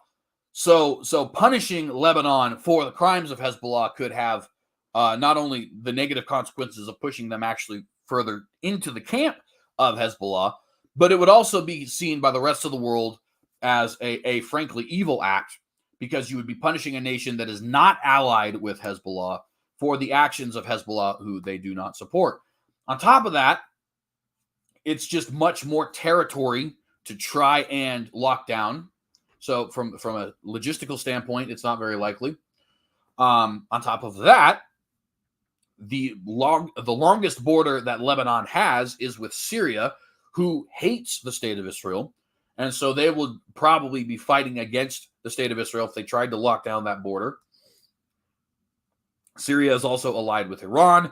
So punishing Lebanon for the crimes of Hezbollah could have not only the negative consequences of pushing them actually further into the camp of Hezbollah, but it would also be seen by the rest of the world as a frankly evil act, because you would be punishing a nation that is not allied with Hezbollah for the actions of Hezbollah, who they do not support. On top of that, it's just much more territory to try and lock down. So from a logistical standpoint, it's not very likely. On top of that, the longest border that Lebanon has is with Syria, who hates the state of Israel. And so they would probably be fighting against the state of Israel if they tried to lock down that border. Syria is also allied with Iran.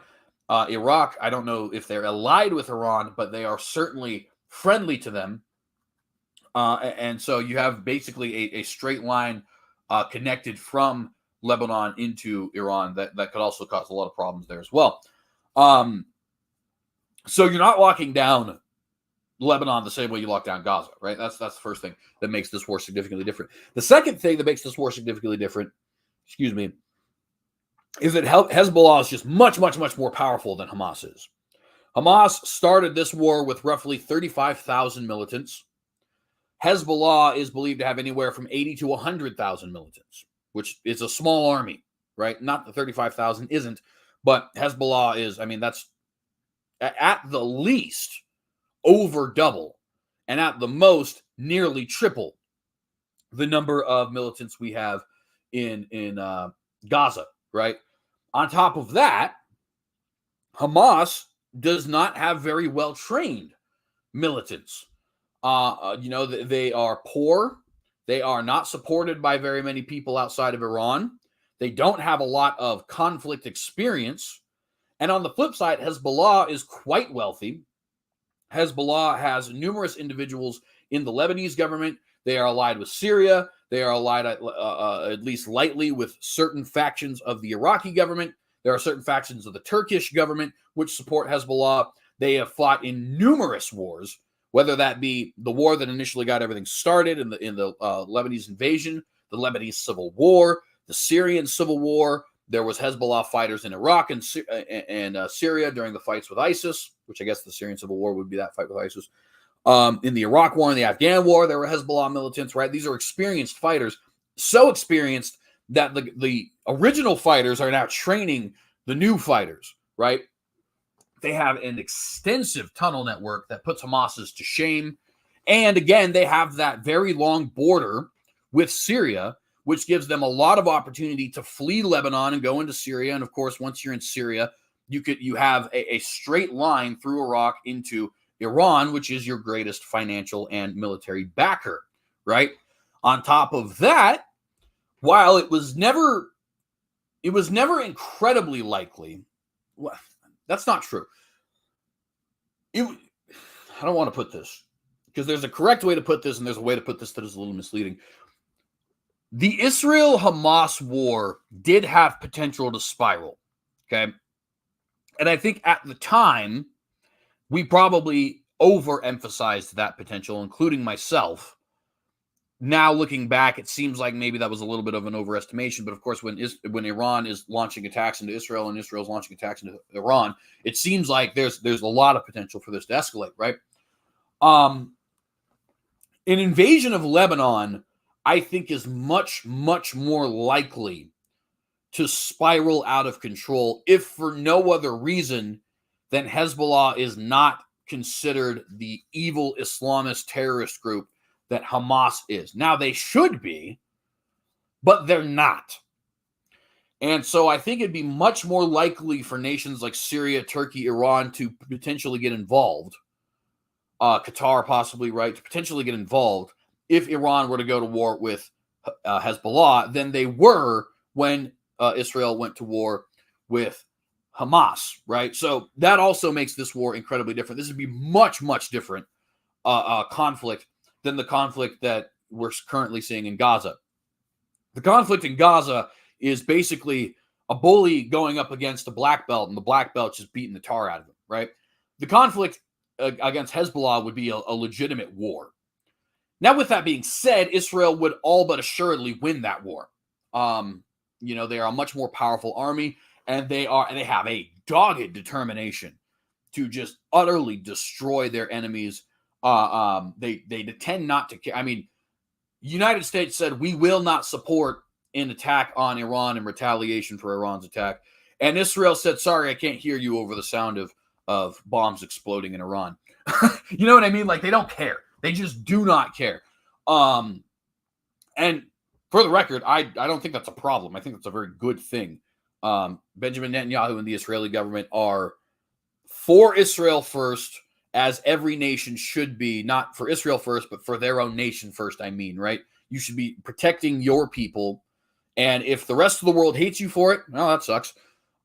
Iraq, I don't know if they're allied with Iran, but they are certainly friendly to them. And so you have basically a straight line connected from Lebanon into Iran that could also cause a lot of problems there as well. So you're not locking down Lebanon the same way you lock down Gaza, right? That's the first thing that makes this war significantly different. The second thing that makes this war significantly different, is that Hezbollah is just much, much, much more powerful than Hamas is. Hamas started this war with roughly 35,000 militants. Hezbollah is believed to have anywhere from 80 to 100,000 militants, which is a small army, right? Not the 35,000 isn't, but Hezbollah is, that's at the least over double, and at the most nearly triple the number of militants we have in Gaza, right? On top of that, Hamas does not have very well trained militants. They are poor. They are not supported by very many people outside of Iran. They don't have a lot of conflict experience. And on the flip side, Hezbollah is quite wealthy. Hezbollah has numerous individuals in the Lebanese government. They are allied with Syria. They are allied at least lightly with certain factions of the Iraqi government. There are certain factions of the Turkish government which support Hezbollah. They have fought in numerous wars, whether that be the war that initially got everything started in the Lebanese invasion, the Lebanese Civil War, the Syrian Civil War. There was Hezbollah fighters in Iraq and Syria during the fights with ISIS, which I guess the Syrian Civil War would be that fight with ISIS. In the Iraq War and the Afghan War, there were Hezbollah militants, right? These are experienced fighters, so experienced that the original fighters are now training the new fighters, right? They have an extensive tunnel network that puts Hamas's to shame. And again, they have that very long border with Syria, which gives them a lot of opportunity to flee Lebanon and go into Syria. And of course, once you're in Syria, you have a straight line through Iraq into Iran, which is your greatest financial and military backer, right? On top of that, while it was never incredibly likely, well, that's not true. I don't want to put this, because there's a correct way to put this and there's a way to put this that is a little misleading. The Israel-Hamas war did have potential to spiral, okay? And I think at the time, we probably overemphasized that potential, including myself. Now, looking back, it seems like maybe that was a little bit of an overestimation. But of course, when Iran is launching attacks into Israel and Israel is launching attacks into Iran, it seems like there's a lot of potential for this to escalate, right? An invasion of Lebanon, I think, is much, much more likely to spiral out of control, if for no other reason than Hezbollah is not considered the evil Islamist terrorist group that Hamas is. Now, they should be, but they're not. And so I think it'd be much more likely for nations like Syria, Turkey, Iran to potentially get involved Qatar possibly, right, to potentially get involved if Iran were to go to war with Hezbollah than they were when Israel went to war with Hamas, right? So that also makes this war incredibly different. This would be much, much different conflict than the conflict that we're currently seeing in Gaza. The conflict in Gaza is basically a bully going up against a black belt, and the black belt just beating the tar out of him, right? The conflict against Hezbollah would be a legitimate war. Now, with that being said, Israel would all but assuredly win that war. They are a much more powerful army, and they have a dogged determination to just utterly destroy their enemies. They tend not to care. I mean, United States said we will not support an attack on Iran in retaliation for Iran's attack, and Israel said, "Sorry, I can't hear you over the sound of bombs exploding in Iran." You know what I mean? Like, they don't care. They just do not care. And for the record, I don't think that's a problem. I think that's a very good thing. Benjamin Netanyahu and the Israeli government are for Israel first, as every nation should be, not for Israel first, but for their own nation first, I mean, right? You should be protecting your people. And if the rest of the world hates you for it, well, that sucks.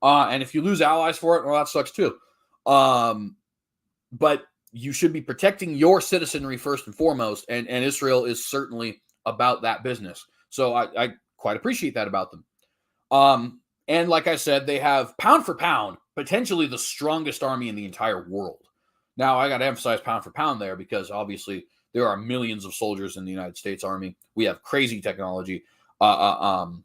And if you lose allies for it, well, that sucks too. But you should be protecting your citizenry first and foremost. And Israel is certainly about that business. So I quite appreciate that about them. And like I said, they have, pound for pound, potentially the strongest army in the entire world. Now, I got to emphasize pound for pound there because obviously there are millions of soldiers in the United States Army. We have crazy technology. The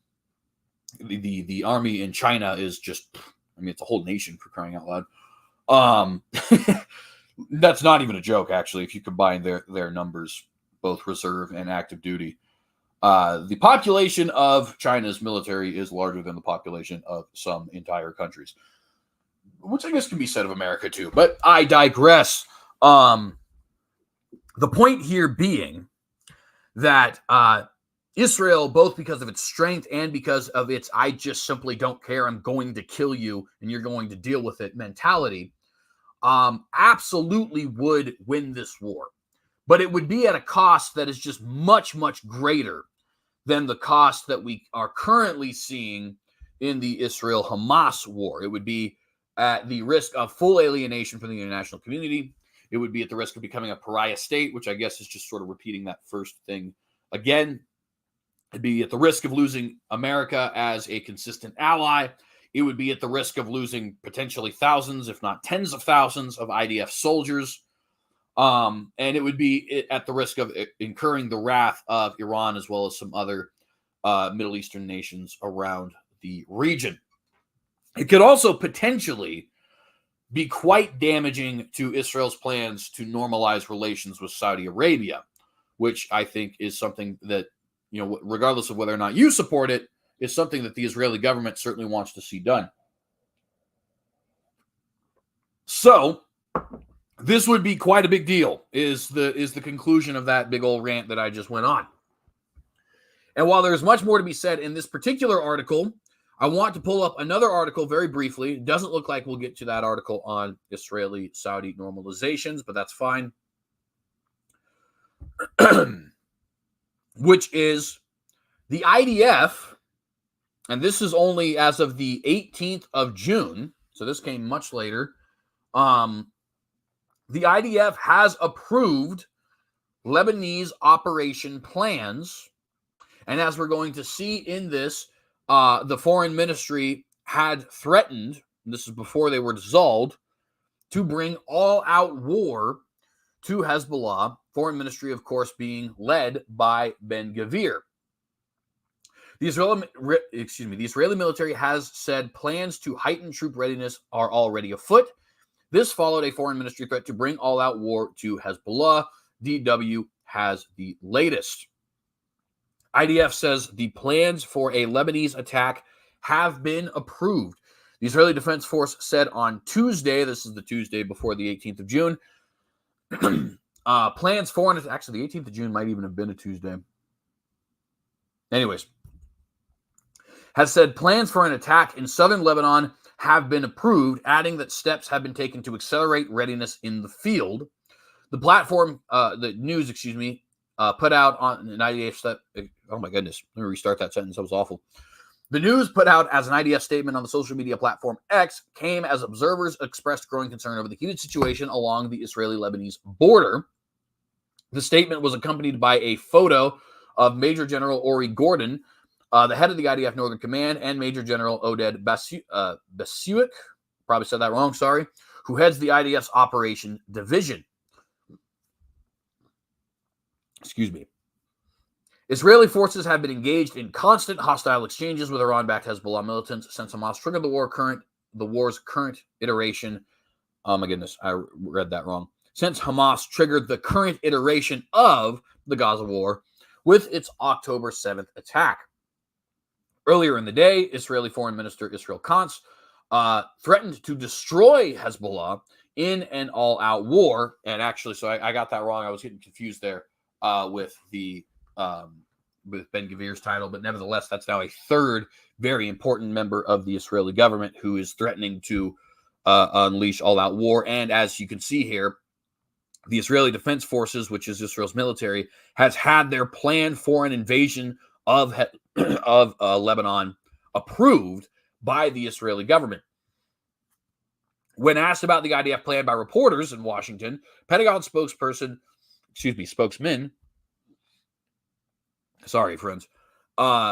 army in China is just, I mean, it's a whole nation, for crying out loud. That's not even a joke, actually, if you combine their numbers, both reserve and active duty. The population of China's military is larger than the population of some entire countries, which I guess can be said of America too, but I digress. The point here being that Israel, both because of its strength and because of its "I just simply don't care, I'm going to kill you and you're going to deal with it" mentality, absolutely would win this war. But it would be at a cost that is just much, much greater than the cost that we are currently seeing in the Israel-Hamas war. It would be at the risk of full alienation from the international community. It would be at the risk of becoming a pariah state, which I guess is just sort of repeating that first thing again. It'd be at the risk of losing America as a consistent ally. It would be at the risk of losing potentially thousands, if not tens of thousands, of IDF soldiers. And it would be at the risk of incurring the wrath of Iran as well as some other Middle Eastern nations around the region. It could also potentially be quite damaging to Israel's plans to normalize relations with Saudi Arabia, which I think is something that, regardless of whether or not you support it, is something that the Israeli government certainly wants to see done. So this would be quite a big deal, is the conclusion of that big old rant that I just went on. And while there's much more to be said in this particular article, I want to pull up another article very briefly. It doesn't look like we'll get to that article on Israeli-Saudi normalizations, but that's fine. Which is the IDF, and this is only as of the 18th of June, so this came much later. The IDF has approved Lebanese operation plans, and as we're going to see in this, the foreign ministry had threatened, and this is before they were dissolved, to bring all-out war to Hezbollah, foreign ministry, of course, being led by Ben-Gvir. The Israeli military has said plans to heighten troop readiness are already afoot. This followed a foreign ministry threat to bring all-out war to Hezbollah. DW has the latest. IDF says the plans for a Lebanese attack have been approved. The Israeli Defense Force said on Tuesday, this is the Tuesday before the 18th of June, plans for an attack. Actually, the 18th of June might even have been a Tuesday. Anyways, has said plans for an attack in southern Lebanon have been approved, adding that steps have been taken to accelerate readiness in the field. The platform, the news, excuse me, put out on an IDF step. Oh my goodness, let me restart that sentence. That was awful. The news put out as an IDF statement on the social media platform X came as observers expressed growing concern over the heated situation along the Israeli-Lebanese border. The statement was accompanied by a photo of Major General Ori Gordon, the head of the IDF Northern Command, and Major General Oded Basuik, probably said that wrong, sorry, who heads the IDF's Operation Division. Excuse me. Israeli forces have been engaged in constant hostile exchanges with Iran-backed Hezbollah militants since Hamas triggered the war's current iteration. Oh my goodness, I read that wrong. Since Hamas triggered the current iteration of the Gaza war with its October 7th attack. Earlier in the day, Israeli Foreign Minister Israel Katz threatened to destroy Hezbollah in an all-out war. And actually, so I got that wrong. I was getting confused there with Ben-Gvir's title. But nevertheless, that's now a third very important member of the Israeli government who is threatening to unleash all-out war. And as you can see here, the Israeli Defense Forces, which is Israel's military, has had their plan for an invasion of Lebanon approved by the Israeli government. When asked about the IDF plan by reporters in Washington, Pentagon spokesman, sorry, friends,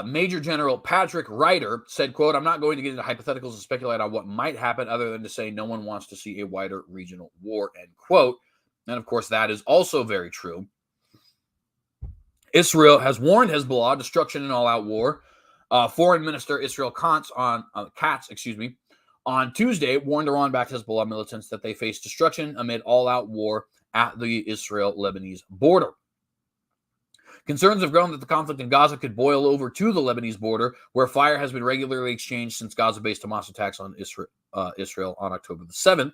Major General Patrick Ryder said, quote, "I'm not going to get into hypotheticals and speculate on what might happen other than to say no one wants to see a wider regional war," end quote. And of course, that is also very true. Israel has warned Hezbollah destruction and all-out war. Foreign Minister Israel Katz on Tuesday warned Iran-backed Hezbollah militants that they face destruction amid all-out war at the Israel-Lebanese border. Concerns have grown that the conflict in Gaza could boil over to the Lebanese border, where fire has been regularly exchanged since Gaza-based Hamas attacks on Israel on October the 7th.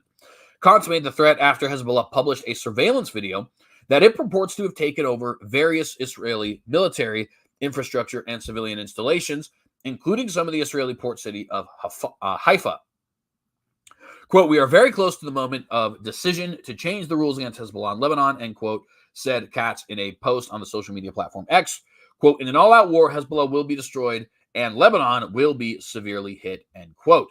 Katz made the threat after Hezbollah published a surveillance video that it purports to have taken over various Israeli military infrastructure and civilian installations, including some of the Israeli port city of Haifa. Quote, "We are very close to the moment of decision to change the rules against Hezbollah in Lebanon," end quote, said Katz in a post on the social media platform X. Quote, "In an all-out war, Hezbollah will be destroyed and Lebanon will be severely hit," end quote.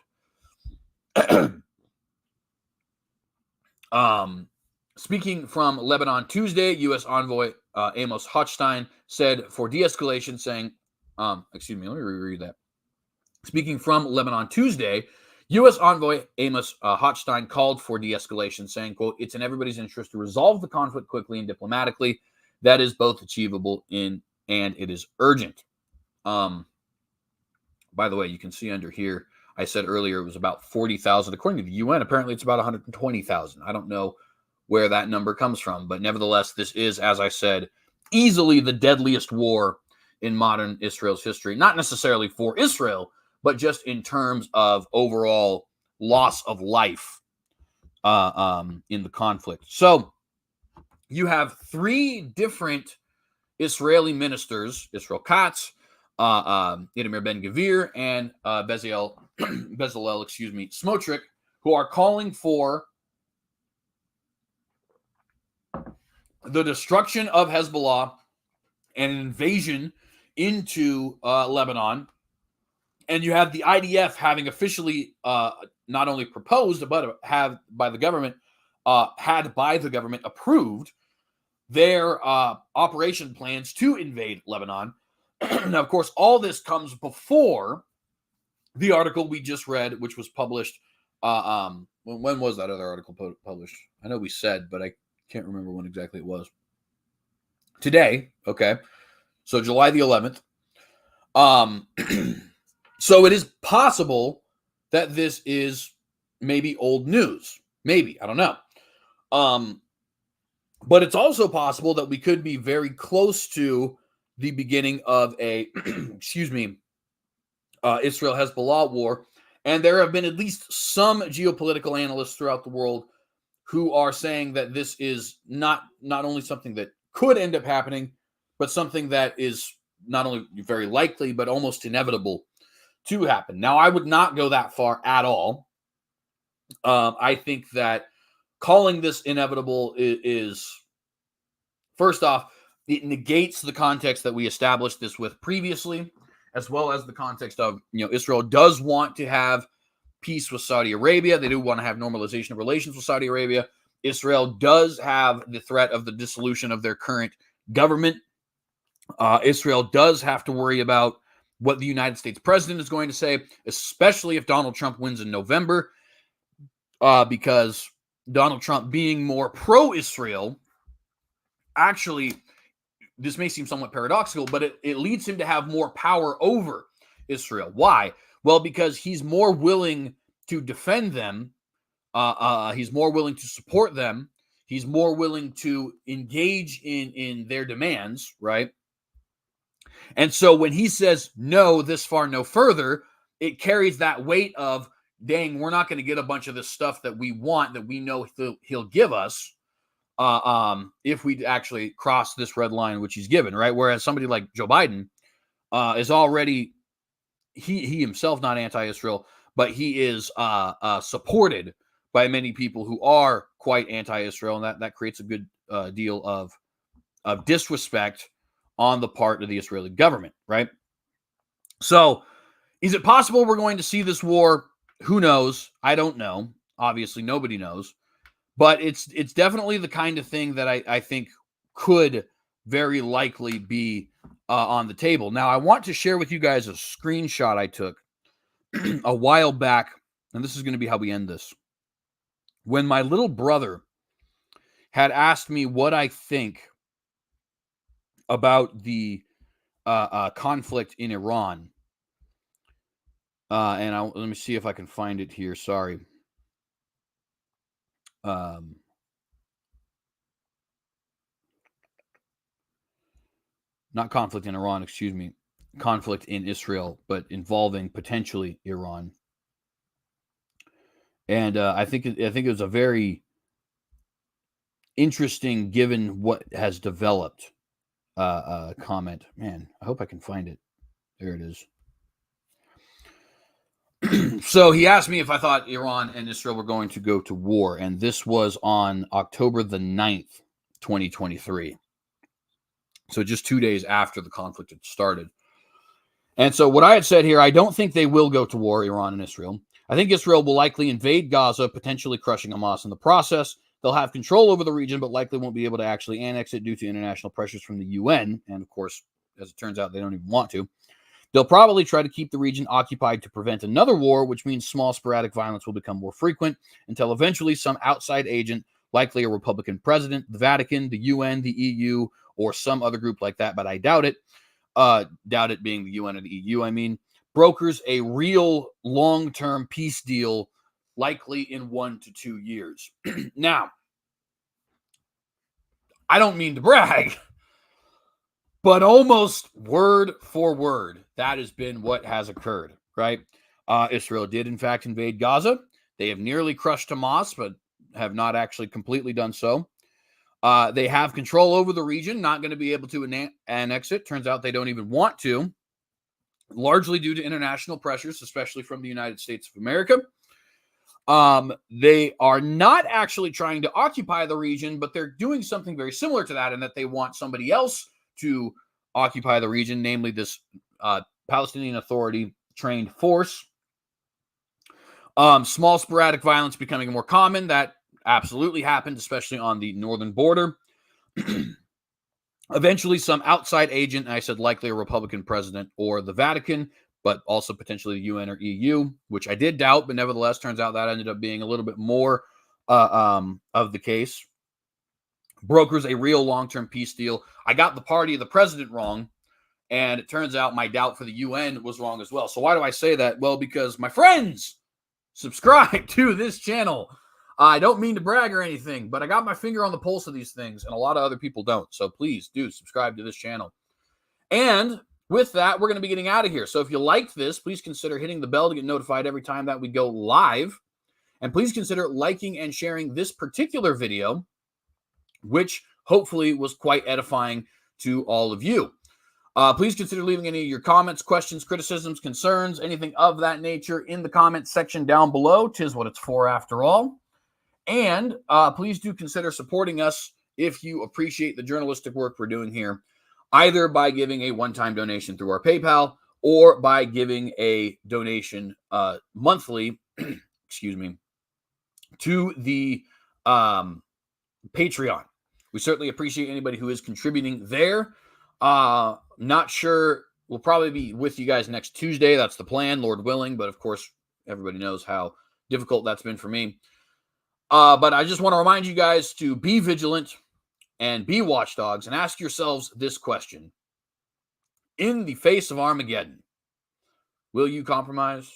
Speaking from Lebanon Tuesday, U.S. envoy Amos Hochstein said for de-escalation, saying, let me reread that. Speaking from Lebanon Tuesday, U.S. envoy Amos Hochstein called for de-escalation, saying, quote, "It's in everybody's interest to resolve the conflict quickly and diplomatically. That is both achievable and it is urgent." By the way, you can see under here, I said earlier it was about 40,000. According to the UN, apparently it's about 120,000. I don't know where that number comes from, but nevertheless, this is, as I said, easily the deadliest war in modern Israel's history. Not necessarily for Israel, but just in terms of overall loss of life in the conflict. So you have three different Israeli ministers, Israel Katz, Itamar Ben-Gvir, and Bezalel, Smotrich, who are calling for the destruction of Hezbollah and an invasion into Lebanon. And you have the IDF having officially not only proposed, but had by the government approved their operation plans to invade Lebanon. Now, of course, all this comes before the article we just read, which was published. When was that other article published? I know we said, but I can't remember when exactly it was. Today, okay. So July the 11th. So it is possible that this is maybe old news. Maybe, I don't know. But it's also possible that we could be very close to the beginning of a, Israel-Hezbollah war. And there have been at least some geopolitical analysts throughout the world who are saying that this is not only something that could end up happening, but something that is not only very likely, but almost inevitable to happen. Now, I would not go that far at all. I think that calling this inevitable is First off, it negates the context that we established this with previously, as well as the context of, Israel does want to have peace with Saudi Arabia. They do want to have normalization of relations with Saudi Arabia. Israel does have the threat of the dissolution of their current government. Israel does have to worry about what the United States president is going to say, especially if Donald Trump wins in November, because Donald Trump being more pro-Israel, actually, this may seem somewhat paradoxical, but it leads him to have more power over Israel. Why? Well, because he's more willing to defend them. He's more willing to support them. He's more willing to engage in their demands, right? And so when he says no, this far, no further, it carries that weight of, dang, we're not going to get a bunch of this stuff that we want, that we know he'll give us, if we actually cross this red line, which he's given, right? Whereas somebody like Joe Biden is already, he himself not anti-Israel, but he is supported by many people who are quite anti-Israel, and that creates a good deal of disrespect on the part of the Israeli government, right? So, is it possible we're going to see this war? Who knows? I don't know. Obviously, nobody knows. But it's definitely the kind of thing that I think could very likely be on the table. Now, I want to share with you guys a screenshot I took a while back, and this is going to be how we end this. When my little brother had asked me what I think about the conflict in Iran, and let me see if I can find it here. Sorry. Not conflict in Iran, excuse me. Conflict in Israel, but involving potentially Iran. And I think it was a very interesting, given what has developed, comment. Man, I hope I can find it. There it is. So he asked me if I thought Iran and Israel were going to go to war, and this was on October the 9th, 2023. So just 2 days after the conflict had started. And so what I had said here, I don't think they will go to war, Iran and Israel. I think Israel will likely invade Gaza, potentially crushing Hamas in the process. They'll have control over the region, but likely won't be able to actually annex it due to international pressures from the UN. And of course, as it turns out, they don't even want to. They'll probably try to keep the region occupied to prevent another war, which means small sporadic violence will become more frequent until eventually some outside agent, likely a Republican president, the Vatican, the UN, the EU, or some other group like that, but I doubt it. Doubt it being the UN or the EU, I mean, brokers a real long-term peace deal, likely in 1 to 2 years. Now, I don't mean to brag, but almost word for word, that has been what has occurred, right? Israel did, in fact, invade Gaza. They have nearly crushed Hamas, but have not actually completely done so. They have control over the region, not going to be able to annex it. Turns out they don't even want to, largely due to international pressures, especially from the United States of America. They are not actually trying to occupy the region, but they're doing something very similar to that in that they want somebody else to occupy the region, namely this Palestinian Authority trained force. Small sporadic violence becoming more common. That absolutely happened, especially on the northern border. Eventually, some outside agent, and I said likely a Republican president or the Vatican, but also potentially the UN or EU, which I did doubt, but nevertheless, turns out that ended up being a little bit more of the case. Brokers a real long-term peace deal. I got the party of the president wrong, and it turns out my doubt for the UN was wrong as well. So why do I say that? Well, because my friends, subscribe to this channel. I don't mean to brag or anything, but I got my finger on the pulse of these things, and a lot of other people don't. So please do subscribe to this channel. And with that, we're going to be getting out of here. So if you liked this, please consider hitting the bell to get notified every time that we go live. And please consider liking and sharing this particular video, which hopefully was quite edifying to all of you. Please consider leaving any of your comments, questions, criticisms, concerns, anything of that nature in the comment section down below. 'Tis what it's for after all. And please do consider supporting us if you appreciate the journalistic work we're doing here, either by giving a one-time donation through our PayPal or by giving a donation monthly, excuse me, to the Patreon. We certainly appreciate anybody who is contributing there. Not sure. We'll probably be with you guys next Tuesday. That's the plan, Lord willing. But of course, everybody knows how difficult that's been for me. But I just want to remind you guys to be vigilant and be watchdogs and ask yourselves this question. In the face of Armageddon, will you compromise